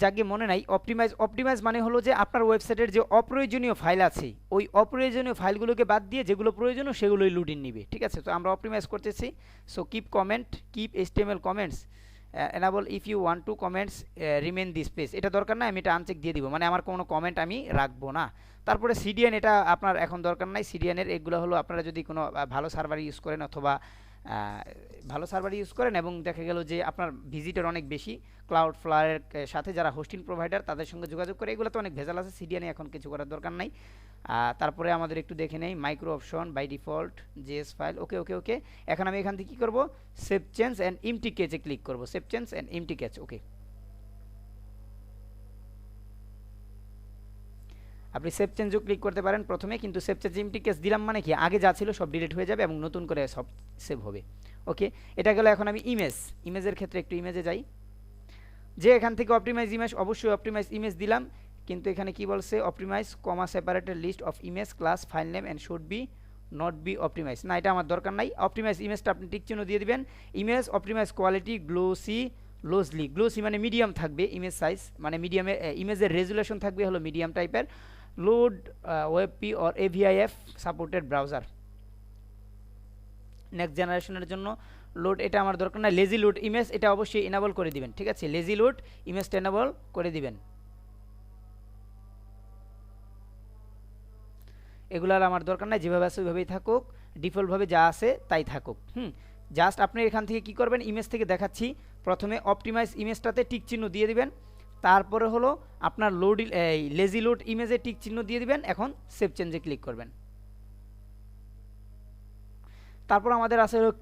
যাকে মনে নাই, অপটিমাইজ, অপটিমাইজ মানে হলো যে আপনার ওয়েবসাইটের যে অপ্রয়োজনীয় ফাইল আছে ওই অপ্রয়োজনীয় ফাইলগুলোকে বাদ দিয়ে যেগুলো প্রয়োজনীয় সেগুলোই লুডিং নিবে, ঠিক আছে? তো আমরা অপটিমাইজ করতেছি। So keep comment, keep HTML comments enable if you want to comments remain this page, এটা দরকার না, আমি এটা আনচেক দিয়ে দিব, মানে আমার কোনো কমেন্ট আমি রাখবো না। তারপরে সিডিএন, এটা আপনার এখন দরকার নাই সিডিএনের, এগুলো হলো আপনারা যদি কোনো ভালো সার্ভার ইউজ করেন অথবা ভালো সার্ভার ইউজ করেন এবং দেখা গেল যে আপনার ভিজিটর অনেক বেশি, ক্লাউড ফ্লায়ারের সাথে যারা হোস্টিং প্রোভাইডার তাদের সঙ্গে যোগাযোগ করে, এগুলো তো অনেক ভেজাল আছে, সিডিএনে এখন কিছু করার দরকার নাই। তারপরে আমাদের একটু দেখে নেই micro option by default JS file, okay okay okay. এখন আমি এখান থেকে কী করবো, সেভ চেঞ্জ অ্যান্ড এমটি ক্যাচে ক্লিক করবো, save change and empty cache, okay. আপনি সেভ চেঞ্জও ক্লিক করতে পারেন প্রথমে, কিন্তু সেভ চেঞ্জ এমটি ক্যাচ দিলাম মানে কি আগে যা ছিল সব ডিলিট হয়ে যাবে এবং নতুন করে সব সেভ হবে, ওকে। এটা গেল। এখন আমি ইমেজের ক্ষেত্রে একটু ইমেজে যাই, যে এখান থেকে অপটিমাইজ ইমেজ, অবশ্যই অপটিমাইজ ইমেজ দিলাম, কিন্তু এখানে কি বলছে, optimize comma separated list of image class file name and should be not be optimize, না এটা আমার দরকার নাই। অপটিমাইজ ইমেজটা আপনি টিক চিহ্ন দিয়ে দিবেন। Image optimize quality glossy lossily, glossy মানে মিডিয়াম থাকবে, ইমেজ সাইজ মানে মিডিয়ামে, ইমেজের রেজুলেশন থাকবে হলো মিডিয়াম টাইপের। Load WebP or AVIF supported browser, next জেনারেশনের জন্য লোড, এটা আমার দরকার না। লেজি লোড ইমেজ, এটা অবশ্যই এনাবল করে দিবেন, ঠিক আছে? লেজি লোড ইমেজটা এনাবল করে দিবেন। এগুলো আর আমার দরকার নাই, যেভাবে আছে ওইভাবেই থাকুক, ডিফল্টভাবে যা আছে তাই থাকুক। জাস্ট আপনি এখান থেকে কি করবেন, ইমেজ থেকে দেখাচ্ছি, প্রথমে অপটিমাইজ ইমেজটাতে টিক চিহ্ন দিয়ে দিবেন, তারপরে হলো আপনার লোড লেজি লোড ইমেজে টিক চিহ্ন দিয়ে দিবেন, এখন সেভ চেঞ্জে ক্লিক করবেন। তারপর আমাদের আছে হলো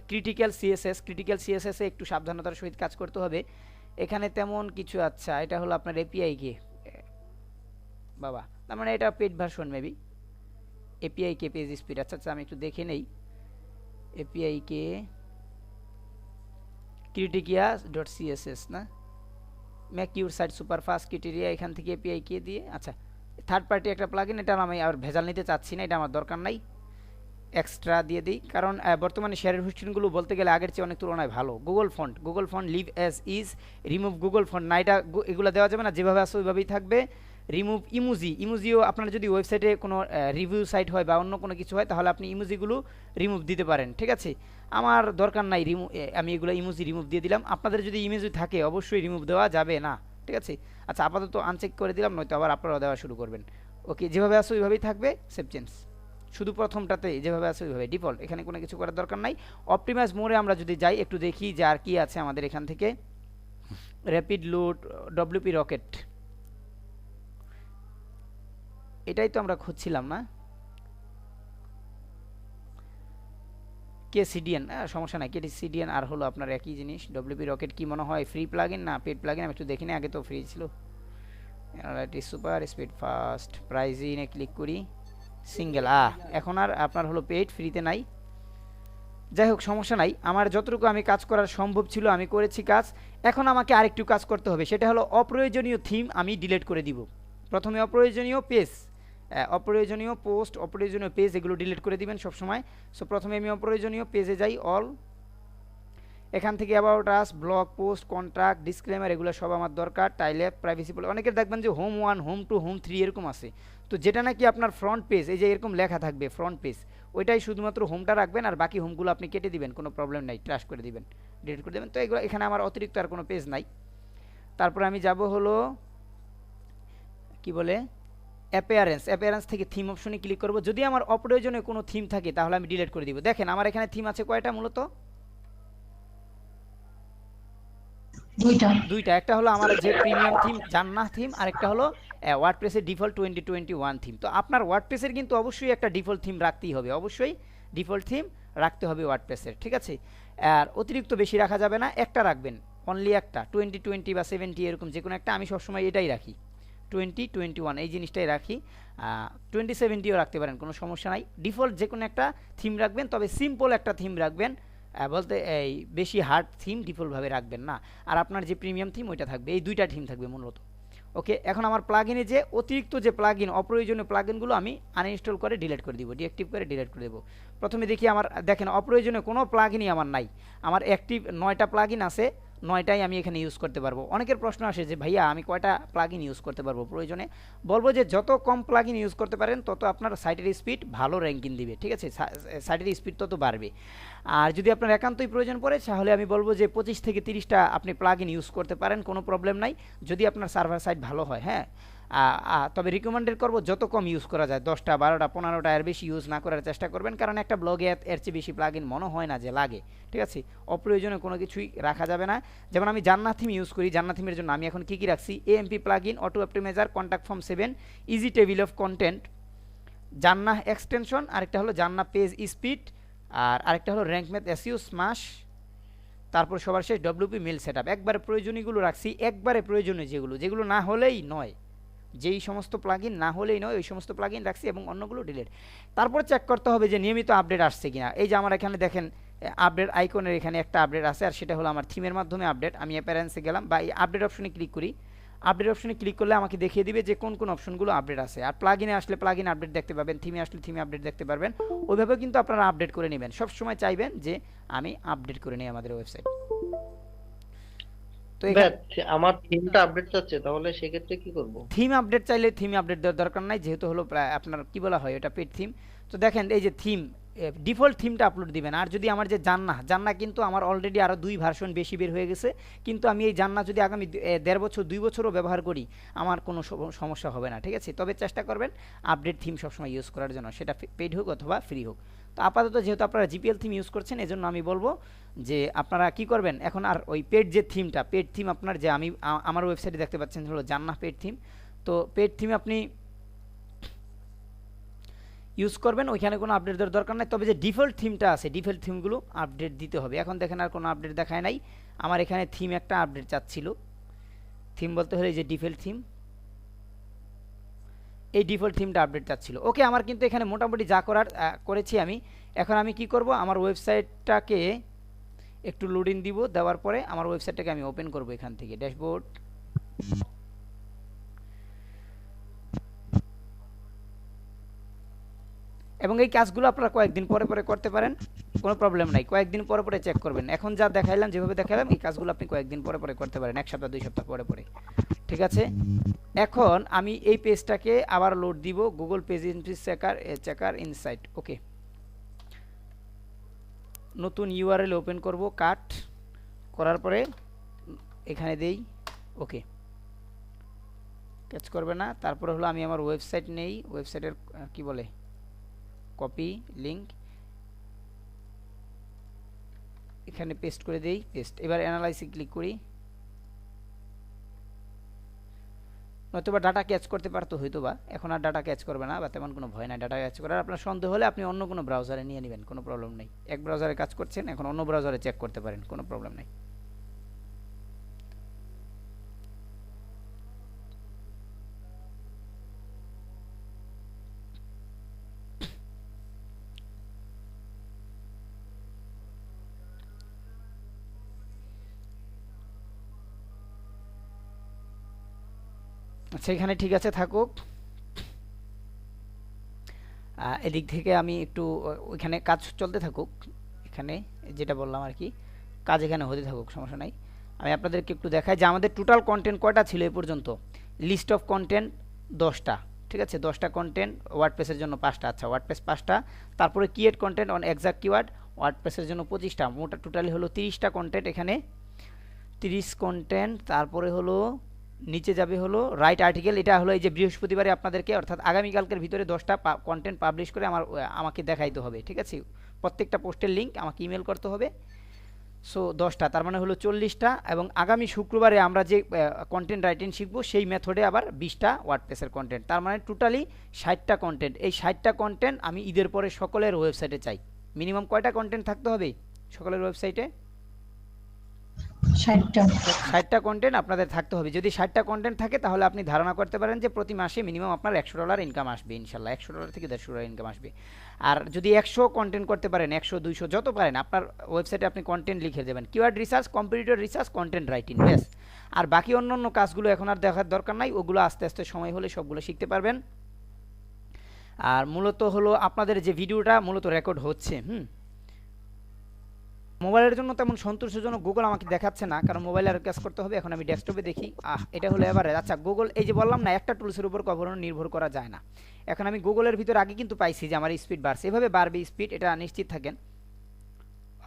ক্রিটিক্যাল সিএসএস, ক্রিটিক্যাল সিএসএসে একটু সাবধানতার সহিত কাজ করতে হবে। এখানে তেমন কিছু, আচ্ছা এটা হলো আপনার এপিআই কে, বাবা তার মানে এটা paid version maybe, API key page speed, আচ্ছা আচ্ছা আমি একটু দেখে নেই। API key critical dot CSS না, make your site super fast criteria, এখান থেকে এপিআই কে দিয়ে, আচ্ছা থার্ড পার্টি একটা প্লাগইন, এটা আমি আর ভেজাল নিতে চাচ্ছি না, এটা আমার দরকার নাই, এক্সট্রা দিয়ে দিই। কারণ বর্তমানে শেয়ারের হোস্টিংগুলো বলতে গেলে আগের চেয়ে অনেক তুলনায় ভালো। Google font leave as is, remove Google font না, এটা এগুলো দেওয়া যাবে না, যেভাবে আছে ওইভাবেই থাকবে। রিমুভ ইমোজিও আপনার যদি ওয়েবসাইটে কোনো রিভিউ সাইট হয় বা অন্য কোনো কিছু হয় তাহলে আপনি ইমোজিগুলো রিমুভ দিতে পারেন, ঠিক আছে? আমার দরকার নাই আমি এগুলো ইমোজি রিমুভ দিয়ে দিলাম। আপনাদের যদি ইমেজ থাকে অবশ্যই রিমুভ দেওয়া যাবে না, ঠিক আছে? আচ্ছা আপাতত আনচেক করে দিলাম, নয়তো আবার আপনারা দেওয়া শুরু করবেন। ওকে, যেভাবে আছে ওইভাবেই থাকবে, সেভ চেঞ্জ। শুধু প্রথমটাতে যেভাবে আছে ওইভাবে ডিফল্ট, এখানে কোনো কিছু করার দরকার নাই। অপটিমাইজ মোডে আমরা যদি যাই একটু দেখি যে আর কি আছে আমাদের এখান থেকে। র্যাপিড লোড ডব্লিউপি রকেট, এটাই তো আমরা খুঁজছিলাম না? কে সিডিএন, সমস্যা নাই, কে সিডিএন আর হলো আপনার একই জিনিস। ডব্লিউপি রকেট কি মনে হয় ফ্রি প্লাগইন না পেড প্লাগইন, আমি একটু দেখি না, আগে তো ফ্রি ছিল। সুপার স্পিড ফাস্ট, প্রাইজিনে ক্লিক করি, সিঙ্গেল, এখন আর আপনার হলো পেড, ফ্রিতে নাই। যাই হোক সমস্যা নাই, আমার যতটুকু আমি কাজ করার সম্ভব ছিল আমি করেছি কাজ। এখন আমাকে আরেকটু কাজ করতে হবে, সেটা হলো অপ্রয়োজনীয় থিম আমি ডিলিট করে দিব। প্রথমে অপ্রয়োজনীয় পেজ, অপ্রয়োজনীয় পোস্ট, অপ্রয়োজনীয় পেজ, এগুলো ডিলিট করে দিবেন সবসময়। সো প্রথমে আমি অপ্রয়োজনীয় পেজে যাই, অল, এখান থেকে about us, blog post, contract, disclaimer, এগুলো সব আমার দরকার। টাইলেপ, প্রাইভেসি পলিসি, অনেকের দেখবেন যে হোম 1, হোম 2, হোম 3 এরকম আছে, তো যেটা নাকি আপনার ফ্রন্ট পেজ, এই যে এরকম লেখা থাকবে ফ্রন্ট পেজ, ওইটাই শুধুমাত্র হোমটা রাখবেন, আর বাকি হোমগুলো আপনি কেটে দিবেন, কোনো প্রবলেম নাই, ট্রাশ করে দিবেন, ডিলিট করে দেবেন। তো এগুলো এখানে আমার অতিরিক্ত আর কোনো পেজ নাই। তারপরে আমি যাব হলো কি বলে অ্যাপিয়ারেন্স থেকে থিম অপশনে ক্লিক করব। যদি আমার অপ্রয়োজনীয় কোনো থিম থাকে তাহলে আমি ডিলিট করে দিব। দেখেন আমার এখানে থিম আছে কয়টা, মূলত দুইটা। একটা হলো আমার যে প্রিমিয়াম থিম জান্নাহ থিম, আর একটা হলো ওয়ার্ডপ্রেসের ডিফল্ট 2021 থিম। তো আপনার ওয়ার্ডপ্রেসের কিন্তু অবশ্যই একটা ডিফল্ট থিম রাখতেই হবে, অবশ্যই ডিফল্ট থিম রাখতে হবে ওয়ার্ডপ্রেসের, ঠিক আছে? আর অতিরিক্ত বেশি রাখা যাবে না, একটা রাখবেন, অনলি একটা, 2020 বা 70 এরকম যে কোনো একটা, আমি সবসময় এটাই রাখি, 2021 এই জিনিসটাই রাখি। 2070ও রাখতে পারেন, কোনো সমস্যা নাই। ডিফল্ট যে কোনো একটা থিম রাখবেন, তবে সিম্পল একটা থিম রাখবেন, বলতে এই বেশি হার্ড থিম ডিফল্টভাবে রাখবেন না। আর আপনার যে প্রিমিয়াম থিম ওইটা থাকবে, এই দুইটা থিম থাকবে মূলত। ওকে, এখন আমার প্লাগইনে যে অতিরিক্ত যে প্লাগইন, অপ্রয়োজনীয় প্লাগইনগুলো আমি আনইনস্টল করে ডিলিট করে দিব, ডিঅ্যাক্টিভ করে ডিলিট করে দেবো। প্রথমে দেখি আমার, দেখেন অপ্রয়োজনীয় কোনো প্লাগইনই আমার নাই। আমার অ্যাক্টিভ 9টা প্লাগইন আছে, 9টাই আমি এখানে ইউজ করতে পারবো। অনেকের প্রশ্ন আসে যে ভাইয়া আমি কয়টা প্লাগইন ইউজ করতে পারবো প্রয়োজনে? বলবো যে যত কম প্লাগইন ইউজ করতে পারেন তত আপনার সাইটের স্পিড ভালো র্যাঙ্কিং দিবে, ঠিক আছে? সাইটের স্পিড তত বাড়বে। আর যদি আপনার একান্তই প্রয়োজন পড়ে তাহলে আমি বলবো যে 25 থেকে 30টা আপনি প্লাগইন ইউজ করতে পারেন, কোনো প্রবলেম নাই, যদি আপনার সার্ভার সাইট ভালো হয়। হ্যাঁ, তবে রিকমেন্ডেড করবো যত কম ইউজ করা যায়, 10টা 12টা 15টা এর বেশি ইউজ না করার চেষ্টা করবেন, কারণ একটা ব্লগে এর চেয়ে বেশি প্লাগইন মনে হয় না যে লাগে, ঠিক আছে? অপ্রয়োজনীয় কোনো কিছুই রাখা যাবে না। যেমন আমি জান্নাত থিম ইউজ করি, জান্নাত থিমের জন্য আমি এখন কী কী রাখছি: AMP plugin, auto optimiser, contact form 7, easy table of content, Jannah extension, আরেকটা হলো জান্নাহ পেজ স্পিড, আর আরেকটা হলো র্যাঙ্ক ম্যাথ এসইও স্মাশ, তারপর সবার শেষ ডব্লিউপি মেল সেটআপ। একবারে প্রয়োজনীয়গুলো রাখছি, একবারে প্রয়োজনীয় যেগুলো না হলেই নয়, যেই সমস্ত প্লাগইন না হলেই নয় ওই সমস্ত প্লাগইন রাখছি, এবং অন্যগুলো ডিলিট। তারপর চেক করতে হবে যে নিয়মিত আপডেট আসছে কিনা। এই যে আমার এখানে দেখেন আপডেট আইকনের এখানে একটা আপডেট আছে, আর সেটা হলো আমার থিমের মাধ্যমে আপডেট। আমি অ্যাপারেন্সে গেলাম বা এই আপডেট অপশনে ক্লিক করি, আপডেট অপশনে ক্লিক করলে আমাকে দেখিয়ে দিবে যে কোন কোন অপশনগুলো আপডেট আছে। আর প্লাগইনে আসলে প্লাগইন আপডেট দেখতে পাবেন, থিমে আসলে থিমে আপডেট দেখতে পারবেন। ওইভাবে কিন্তু আপনারা আপডেট করে নেবেন, সবসময় চাইবেন যে আমি আপডেট করে নিই আমাদের ওয়েবসাইট। তো আমার থিমটা আপডেট চাচ্ছে, তাহলে সেক্ষেত্রে কি করব? থিম আপডেট চাইলে থিম আপডেট দেওয়ার দরকার নাই, যেহেতু হলো আপনার কি বলা হয় ওটা পেড থিম। তো দেখেন এই যে থিম, ডিফল্ট থিমটা আপলোড দিবেন। আর যদি আমার যে জান্নাহ কিন্তু আমার অলরেডি আরও 2 ভার্সন বেশি বের হয়ে গেছে, কিন্তু আমি এই জান্নাহ যদি আগামী 1.5 বছর 2 বছরও ব্যবহার করি আমার কোনো সমস্যা হবে না, ঠিক আছে? তবে চেষ্টা করবেন আপডেট থিম সবসময় ইউজ করার জন্য, সেটা পেড হোক অথবা ফ্রি হোক। তো আপাতত যেহেতু আপনারা জিপিএল থিম ইউজ করছেন, এজন্য আমি বলবো যে আপনারা কি করবেন, এখন আর ওই পেড যে থিমটা, পেড থিম আপনার যে আমি আমার ওয়েবসাইটে দেখতে পাচ্ছেন হলো জান্নাহ পেড থিম। তো পেড থিম আপনি ইউজ করবেন, ওইখানে কোনো আপডেট দেওয়ার দরকার নাই। তবে যে ডিফল্ট থিমটা আছে, ডিফল্ট থিমগুলো আপডেট দিতে হবে। এখন দেখেন আর কোনো আপডেট দেখায় নাই, আমার এখানে থিম একটা আপডেট চাচ্ছিল। থিম বলতে হলে যে ডিফল্ট থিম, এই ডিফল্ট থিমটা আপডেট চাচ্ছিল। ওকে, আমার কিন্তু এখানে মোটামুটি যা করার করেছি আমি। এখন আমি কি করব, আমার ওয়েবসাইটটাকে একটু লোডিং দিব, দেওয়ার পরে আমার ওয়েবসাইটটাকে আমি ওপেন করব এখান থেকে ড্যাশবোর্ড। এবং এই কাজগুলো আপনারা কয়েকদিন পরে পরে করতে পারেন, কোনো প্রবলেম নাই, কয়েকদিন পরে পরে চেক করবেন। এখন যা দেখাইলাম, যেভাবে দেখাইলাম, এই কাজগুলো আপনি কয়েকদিন পরে পরে করতে পারেন, 1 সপ্তাহ 2 সপ্তাহ পরে পরে, ঠিক আছে? এখন আমি এই পেজটাকে আবার লোড দিব, গুগল পেজ চেকার ইনসাইট। ওকে, নতুন ইউআরএল ওপেন করব, কাট করার পরে এখানে দেই। ওকে, ক্যাচ করবে না। তারপরে হলো আমি আমার ওয়েবসাইট নেই, ওয়েবসাইটের কি বলে কপি লিংক, এখানে পেস্ট করে দেই, পেস্ট। এবার অ্যানালাইসিস ক্লিক করি, নতুবা ডাটা ক্যাচ করতে পারতো হয়তো বা, এখন আর ডাটা ক্যাচ করবে না বা তেমন কোনো ভয় নাই ডাটা ক্যাচ করার। আপনার সন্দেহ হলে আপনি অন্য কোনো ব্রাউজারে নিয়ে নেবেন, কোনো প্রবলেম নেই। এক ব্রাউজারে কাজ করছেন, এখন অন্য ব্রাউজারে চেক করতে পারেন, কোনো প্রবলেম নেই। আচ্ছা, এখানে ঠিক আছে থাকুক। এদিক থেকে আমি একটু ওইখানে কাজ চলতে থাকুক, এখানে যেটা বললাম আর কি, কাজ এখানে হতে থাকুক, সমস্যা নাই। আমি আপনাদেরকে একটু দেখাই যে আমাদের টোটাল কন্টেন্ট কয়টা ছিল এ পর্যন্ত। লিস্ট অফ কন্টেন্ট 10টা, ঠিক আছে? 10টা কন্টেন্ট, ওয়ার্ডপ্রেসের জন্য 5টা, আচ্ছা ওয়ার্ডপ্রেস 5টা। তারপরে create content on exact keyword, ওয়ার্ডপ্রেসের জন্য 25টা, মোটা টোটালি হলো 30টা কন্টেন্ট, এখানে 30 কন্টেন্ট। তারপরে হলো নিচে যাবে হলো রাইট আর্টিকেল, এটা হলো এই যে বৃহস্পতিবারে আপনাদেরকে অর্থাৎ আগামীকালকের ভিতরে 10টা কন্টেন্ট পাবলিশ করে আমাকে দেখাইতে হবে, ঠিক আছে? প্রত্যেকটা পোস্টের লিঙ্ক আমাকে ইমেল করতে হবে। সো 10টা, তার মানে হলো 40টা। এবং আগামী শুক্রবারে আমরা যে কন্টেন্ট রাইটিং শিখবো সেই মেথডে আবার 20টা ওয়ার্ডপ্রেসের কন্টেন্ট, তার মানে টোটালি 60টা কন্টেন্ট। এই 60টা কন্টেন্ট আমি ঈদের পরে সকলের ওয়েবসাইটে চাই। মিনিমাম কয়টা কন্টেন্ট থাকতে হবে সকলের ওয়েবসাইটে? 60টা। 60টা কন্টেন্ট আপনাদের থাকতে হবে। যদি 60টা কন্টেন্ট থাকে তাহলে আপনি ধারণা করতে পারেন যে প্রতি মাসে মিনিমাম আপনার $100 ইনকাম আসবে ইনশাল্লাহ। $100 থেকে $150 ইনকাম আসবে। আর যদি 100 কন্টেন্ট করতে পারেন, 100 200 যত পারেন, আপনার ওয়েবসাইটে আপনি কন্টেন্ট লিখে দেবেন, keyword research, competitor research, content writing, ব্যাস। আর বাকি অন্য কাজগুলো এখন আর দেখার দরকার নাই, ওগুলো আস্তে আস্তে সময় হলে সবগুলো শিখতে পারবেন। আর মূলত হলো আপনাদের যে ভিডিওটা মূলত রেকর্ড হচ্ছে, মোবাইলের জন্য তেমন সন্তোষজনক গুগল আমাকে দেখাচ্ছে না, কারণ মোবাইলে আর কাজ করতে হবে। এখন আমি ডেস্কটপে দেখি। এটা হলো এভারেজ। আচ্ছা, গুগল, এই যে বললাম না একটা টুলসের উপর কখনো নির্ভর করা যায় না। এখন আমি গুগলের ভিতর আগে কিন্তু পাইছি যে আমার স্পিড বাড়ছে, এভাবে বাড়বে স্পিড, এটা নিশ্চিত থাকেন।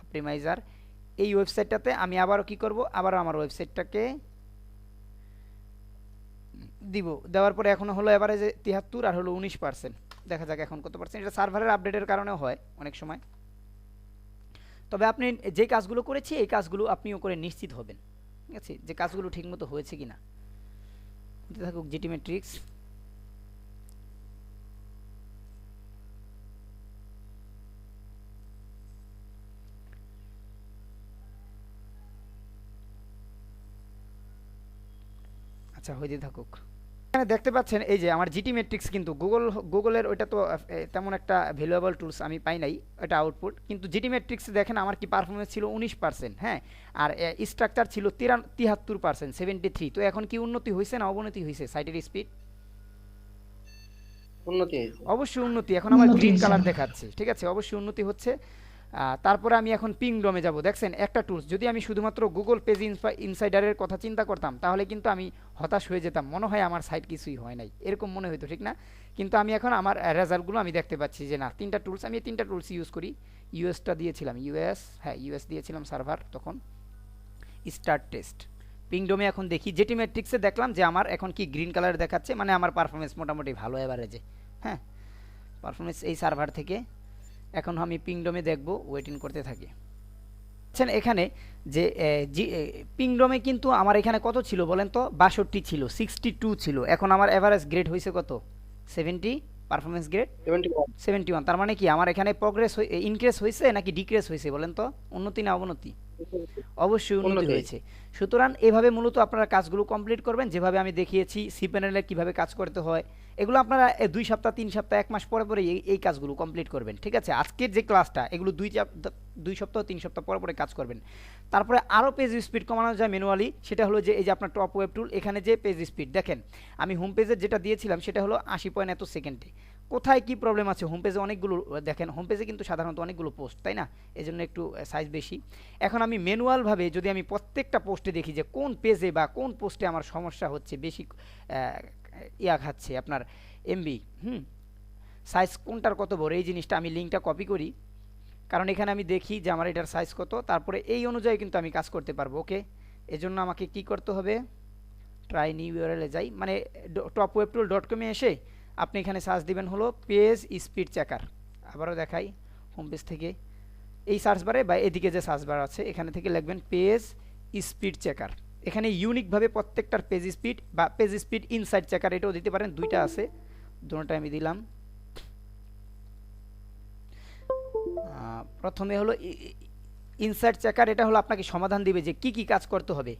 অপটিমাইজার এই ওয়েবসাইটটাতে আমি আবারও কি করব, আবারও আমার ওয়েবসাইটটাকে দিব। দেওয়ার পরে এখন হলো এভারেজে 73 আর হলো 19%। দেখা যাক এখন কত পার্সেন্ট। এটা সার্ভারের আপডেটের কারণেও হয় অনেক সময়। তবে আপনি যে কাজগুলো করেছি এই কাজগুলো আপনিও করে নিশ্চিত হবেন, ঠিক আছে, যে কাজগুলো ঠিকমতো হয়েছে কিনা। থাকুক জিটি ম্যাট্রিক্স। আচ্ছা, হইতে থাকুক। এখানে দেখতে পাচ্ছেন এই যে আমার জিটি ম্যাট্রিক্স, কিন্তু গুগলের ওইটা তো তেমন একটা ভ্যালুয়েবল টুলস আমি পাই নাই, এটা আউটপুট। কিন্তু জিটি ম্যাট্রিক্স দেখেন আমার কি পারফরমেন্স ছিল 19%, হ্যাঁ, আর স্ট্রাকচার ছিল 73%, 73। তো এখন কি উন্নতি হয়েছে না অবনতি হয়েছে সাইটের স্পিড? উন্নতি হয়েছে। অবশ্যই উন্নতি। এখন আমার উন্নতি গ্রিন হয়েছে। কালার দেখাচ্ছে, ঠিক আছে, অবশ্যই উন্নতি হচ্ছে। তারপরে আমি এখন পিংডমে যাব। দেখছেন একটা টুলস, যদি আমি শুধুমাত্র গুগল পেজ ইনসাইডারের কথা চিন্তা করতাম তাহলে কিন্তু আমি হতাশ হয়ে যেতাম, মনে হয় আমার সাইট কিছুই হয় নাই, এরকম মনে হইতো, ঠিক না? কিন্তু আমি এখন আমার রেজাল্টগুলো আমি দেখতে পাচ্ছি যে না, তিনটা টুলস, আমি তিনটা টুলস ইউজ করি। ইউএসটা দিয়েছিলাম, হ্যাঁ ইউএস দিয়েছিলাম সার্ভার তখন। স্টার্ট টেস্ট পিংডমে এখন দেখি, জেটি ম্যাট্রিক্সে দেখলাম যে আমার এখন কি গ্রিন কালার দেখাচ্ছে, মানে আমার পারফরমেন্স মোটামুটি ভালো এভারেজে, হ্যাঁ, পারফরমেন্স এই সার্ভার থেকে। এখন আমি পিংডমে দেখব, ওয়েটিং করতে থাকি। এখানে যে পিংডমে কিন্তু আমার এখানে কত ছিল বলেন তো? 62 ছিল, 62 ছিল। এখন আমার এভারেজ গ্রেড হয়েছে কত? 70, পারফরমেন্স গ্রেড 71। তার মানে কি আমার এখানে প্রোগ্রেস ইনক্রিজ হয়েছে নাকি ডিক্রিজ হয়েছে বলেন তো? উন্নতি না অবনতি? অবশ্যই উন্নতি হয়েছে। সুতরাং এভাবে মূলত আপনারা কাজগুলো কমপ্লিট করবেন, যেভাবে আমি দেখিয়েছি সি প্যানেলে কীভাবে কাজ করতে হয়। এগুলো আপনারা 2 সপ্তাহ 3 সপ্তাহ 1 মাস পরে পরে এই কাজগুলো কমপ্লিট করবেন, ঠিক আছে? আজকের যে ক্লাসটা এগুলো 2 সপ্তাহ 3 সপ্তাহ পরে পরে কাজ করবেন। তারপরে আরও পেজ স্পিড কমানো যায় ম্যানুয়ালি, সেটা হলো যে এই যে আপনার টপ ওয়েব টুল, এখানে যে পেজ স্পিড দেখেন, আমি হোম পেজের যেটা দিয়েছিলাম সেটা হলো 80 পয়েন্ট এত সেকেন্ডে। কোথায় কি প্রবলেম আছে? হোম পেজে অনেকগুলো, দেখেন হোম পেজে কিন্তু সাধারণত অনেকগুলো পোস্ট, তাই না? এই জন্য একটু সাইজ বেশি। এখন আমি ম্যানুয়ালভাবে যদি আমি প্রত্যেকটা পোস্টে দেখি যে কোন পেজে বা কোন পোস্টে আমার সমস্যা হচ্ছে, বেশি ইয়া খাচ্ছে আপনার এমবি, সাইজ কোনটার কত বড়, এই জিনিসটা আমি লিঙ্কটা কপি করি, কারণ এখানে আমি দেখি যে আমার এটার সাইজ কত, তারপরে এই অনুযায়ী কিন্তু আমি কাজ করতে পারবো। ওকে, এজন্য আমাকে কি করতে হবে? ট্রাই নিউ ইউআরএলে যাই, মানে topwebtool.com এ এসে আপনি এখানে সার্চ দিবেন হলো পেজ স্পিড চেকার। আবারও দেখাই, হোম পেজ থেকে এই সার্চ বারে বা এদিকে যে সার্চ বার আছে এখানে থেকে লিখবেন পেজ স্পিড চেকার। এখানে ইউনিকভাবে প্রত্যেকটার পেজ স্পিড বা পেজ স্পিড ইনসাইড চেকার এটাও দিতে পারেন, দুইটা আছে, দুটোটা আমি দিলাম। প্রথমে হলো ইনসাইড চেকার, এটা হলো আপনাকে সমাধান দিবে যে কি কি কাজ করতে হবে।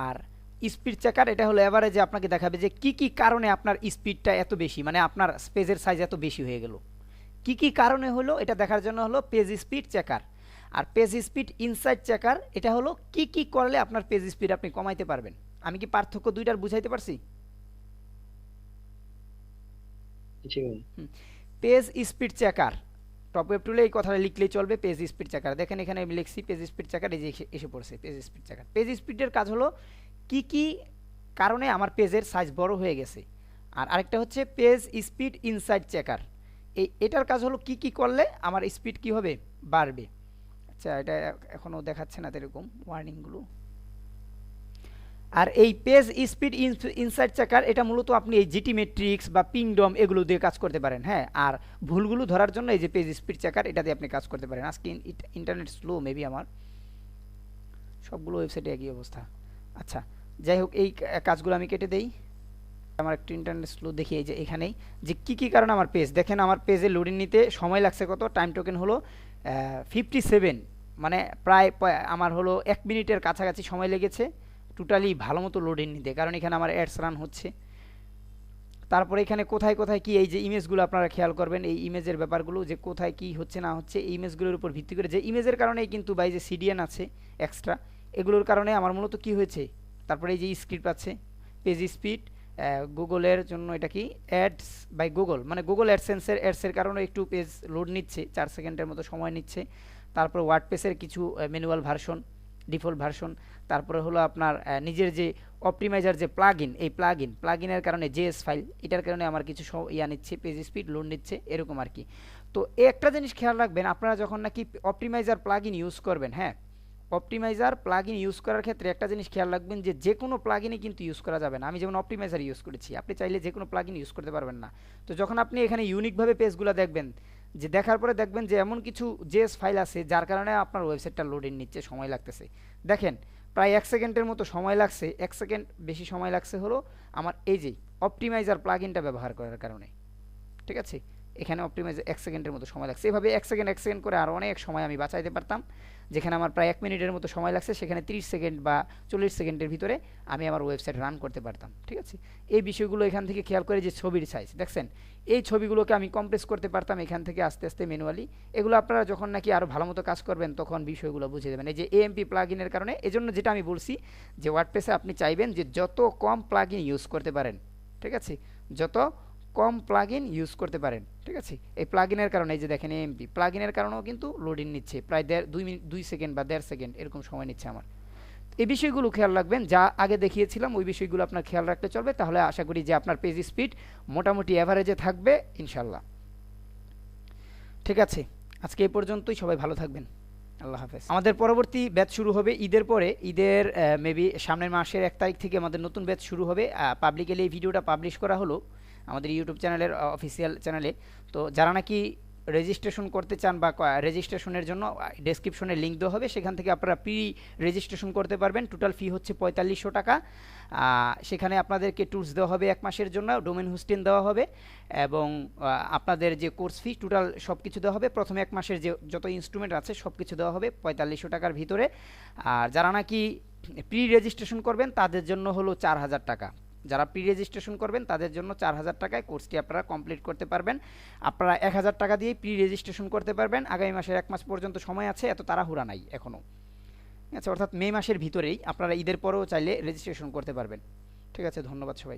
আর স্পিড চেকার এটা হলো এভারেজে আপনাকে দেখাবে যে কি কি কারণে আপনার স্পিডটা এত বেশি, মানে আপনার পেজের সাইজ এত বেশি হয়ে গেল, কি কি কারণে হলো এটা দেখার জন্য হলো পেজ স্পিড চেকার। আর পেজ স্পিড ইনসাইড চেকার এটা হলো কি কি করলে আপনার পেজ স্পিড আপনি কমাইতে পারবেন। আমি কি পার্থক্য দুইটার বুঝাইতে পারছি? Page speed checker top web টুলে এই কথাটা লিখলেই চলবে, পেজ স্পিড চেকার। দেখেন এখানে আমি লিখছি পেজ স্পিড চেকার, এই যে এসে পড়ছে পেজ স্পিড চেকার। পেজ স্পিডের কাজ হলো কি কি কারণে আমার পেজের সাইজ বড় হয়ে গেছে। আর আরেকটা হচ্ছে পেজ স্পিড ইনসাইড চেকার, এটার কাজ হলো কি কি করলে আমার স্পিড কি হবে, বাড়বে। আচ্ছা, এটা এখনও দেখাচ্ছে না এরকম ওয়ার্নিংগুলো। আর এই পেজ স্পিড ইনসাইড চেকার এটা মূলত আপনি এই জিটি ম্যাট্রিক্স বা পিংডম এগুলো দিয়ে কাজ করতে পারেন, হ্যাঁ। আর ভুলগুলো ধরার জন্য এই যে পেজ স্পিড চেকার এটা দিয়ে আপনি কাজ করতে পারেন। আজকে ইন্টারনেট স্লো মেবি, আমার সবগুলো ওয়েবসাইটে একই অবস্থা। আচ্ছা, যাই হোক, এই কাজগুলো আমি কেটে দেই। আমার একটু ইন্টারনেট স্লো দেখি, এই যে এখানেই যে কী কী কারণে আমার পেজ, দেখেন আমার পেজে লোডিং নিতে সময় লাগছে কত, টাইম টোকেন হলো 57, মানে প্রায় আমার হলো 1 মিনিটের কাছাকাছি সময় লেগেছে টোটালি ভালো মতো লোডিং নিতে, কারণ এখানে আমার অ্যাডস রান হচ্ছে। তারপরে এখানে কোথায় কোথায় কি এই যে ইমেজগুলো আপনারা খেয়াল করবেন, এই ইমেজের ব্যাপারগুলো যে কোথায় কি হচ্ছে না হচ্ছে, এই ইমেজগুলোর উপর ভিত্তি করে, যে ইমেজের কারণেই কিন্তু বা এই যে সিডিএন আছে এক্সট্রা, এগুলোর কারণে আমার মূলত কি হয়েছে। তারপরে এই যে স্ক্রিপ্ট আছে, পেজ স্পিড, গুগলের জন্য এটা কি অ্যাডস বাই গুগল, মানে গুগল অ্যাডসেন্সের অ্যাডসের কারণে একটু পেজ লোড নিচ্ছে, 4 সেকেন্ডের মতো সময় নিচ্ছে। তারপরে ওয়ার্ডপ্রেসের কিছু ম্যানুয়াল ভার্সন, ডিফল্ট ভার্সন, তারপরে হলো আপনার নিজের যে অপটিমাইজার যে প্লাগইন, এই প্লাগইনের কারণে জেএস ফাইল, এটার কারণে আমার কিছু ইয়া নিচ্ছে, পেজ স্পিড লোড নিচ্ছে, এরকম আর কি। তো একটা জিনিস খেয়াল রাখবেন, আপনারা যখন নাকি অপটিমাইজার প্লাগইন ইউজ করবেন, হ্যাঁ, অপটিমাইজার প্লাগইন ইউজ করার ক্ষেত্রে একটা জিনিস খেয়াল রাখবেন যে কোনো প্লাগইনই কিন্তু ইউজ করা যাবে না। আমি যেমন অপটিমাইজার ইউজ করেছি, আপনি চাইলে যে কোনো প্লাগইন ইউজ করতে পারবেন না। তো যখন আপনি এখানে ইউনিকভাবে পেজগুলো দেখবেন, যে দেখার পরে দেখবেন যে এমন কিছু জেএস ফাইল আছে যার কারণে আপনার ওয়েবসাইটটা লোডিং নিচ্ছে, সময় লাগতেছে। দেখেন প্রায় 1 সেকেন্ডের মতো সময় লাগছে, 1 সেকেন্ড বেশি সময় লাগছে হলো আমার এই যে অপটিমাইজার প্লাগইনটা ব্যবহার করার কারণে, ঠিক আছে। এখানে অপটিমাইজার 1 সেকেন্ডের মতো সময় লাগছে। এভাবে 1 সেকেন্ড করে আরও অনেক সময় আমি বাঁচাইতে পারতাম। যেখানে আমার প্রায় 1 মিনিটের মতো সময় লাগছে, সেখানে 30 সেকেন্ড বা 40 সেকেন্ডের ভিতরে আমি আমার ওয়েবসাইট রান করতে পারতাম, ঠিক আছে। এই বিষয়গুলো এখান থেকে খেয়াল করে, যে ছবির সাইজ দেখছেন, এই ছবিগুলোকে আমি কম্প্রেস করতে পারতাম এখান থেকে আস্তে আস্তে ম্যানুয়ালি। এগুলো আপনারা যখন নাকি আরও ভালো মতো কাজ করবেন তখন বিষয়গুলো বুঝে দেবেন। এই যে এএমপি প্লাগইনের কারণে, এজন্য যেটা আমি বলছি যে ওয়ার্ডপ্রেসে আপনি চাইবেন যে যত কম প্লাগইন ইউজ করতে পারেন, ঠিক আছে, যত কম প্লাগইন ইউজ করতে পারেন, ঠিক আছে। এই প্লাগইনের কারণে, এই যে দেখেন এএমপি প্লাগইনের কারণেও কিন্তু লোডিং নিচ্ছে, প্রায় 2 সেকেন্ড বা 1.5 সেকেন্ড এরকম সময় নিচ্ছে আমার। এই বিষয়গুলো খেয়াল রাখবেন, যা আগে দেখিয়েছিলাম ওই বিষয়গুলো আপনার খেয়াল রাখতে চলবে, তাহলে আশা করি যে আপনার পেজ স্পিড মোটামুটি অ্যাভারেজে থাকবে ইনশাল্লাহ। ঠিক আছে, আজকে এই পর্যন্তই, সবাই ভালো থাকবেন, আল্লাহ হাফেজ। আমাদের পরবর্তী ব্যাচ শুরু হবে ঈদের পরে, ঈদের মেবি সামনের মাসের 1 তারিখ থেকে আমাদের নতুন ব্যাচ শুরু হবে। পাবলিকলি এই ভিডিওটা পাবলিশ করা হলো আমাদের ইউটিউব চ্যানেলের অফিসিয়াল চ্যানেলে। তো যারা নাকি রেজিস্ট্রেশন করতে চান বা রেজিস্ট্রেশনের জন্য ডেসক্রিপশনে লিঙ্ক দেওয়া হবে, সেখান থেকে আপনারা প্রি রেজিস্ট্রেশন করতে পারবেন। টোটাল ফি হচ্ছে 4500 টাকা। সেখানে আপনাদেরকে টুলস দেওয়া হবে 1 মাসের জন্য, ডোমেন হোস্টিং দেওয়া হবে, এবং আপনাদের যে কোর্স ফি টোটাল সব কিছু দেওয়া হবে। প্রথমে 1 মাসের যে যত ইনস্ট্রুমেন্ট আছে সব কিছু দেওয়া হবে 4500 টাকার ভিতরে। আর যারা নাকি প্রি রেজিস্ট্রেশন করবেন তাদের জন্য হলো 4000 টাকা। যারা প্রি রেজিস্ট্রেশন করবেন তাদের জন্য 4000 টাকায় কোর্সটি আপনারা কমপ্লিট করতে পারবেন। আপনারা 1000 টাকা দিয়ে প্রি রেজিস্ট্রেশন করতে পারবেন। আগামী মাসের 1 মাস পর্যন্ত সময় আছে, এত তাড়াহুড়া নাই এখনও, আচ্ছা, অর্থাৎ মে মাসের ভিতরেই আপনারা ঈদের পরেও চাইলে রেজিস্ট্রেশন করতে পারবেন। ঠিক আছে, ধন্যবাদ সবাই।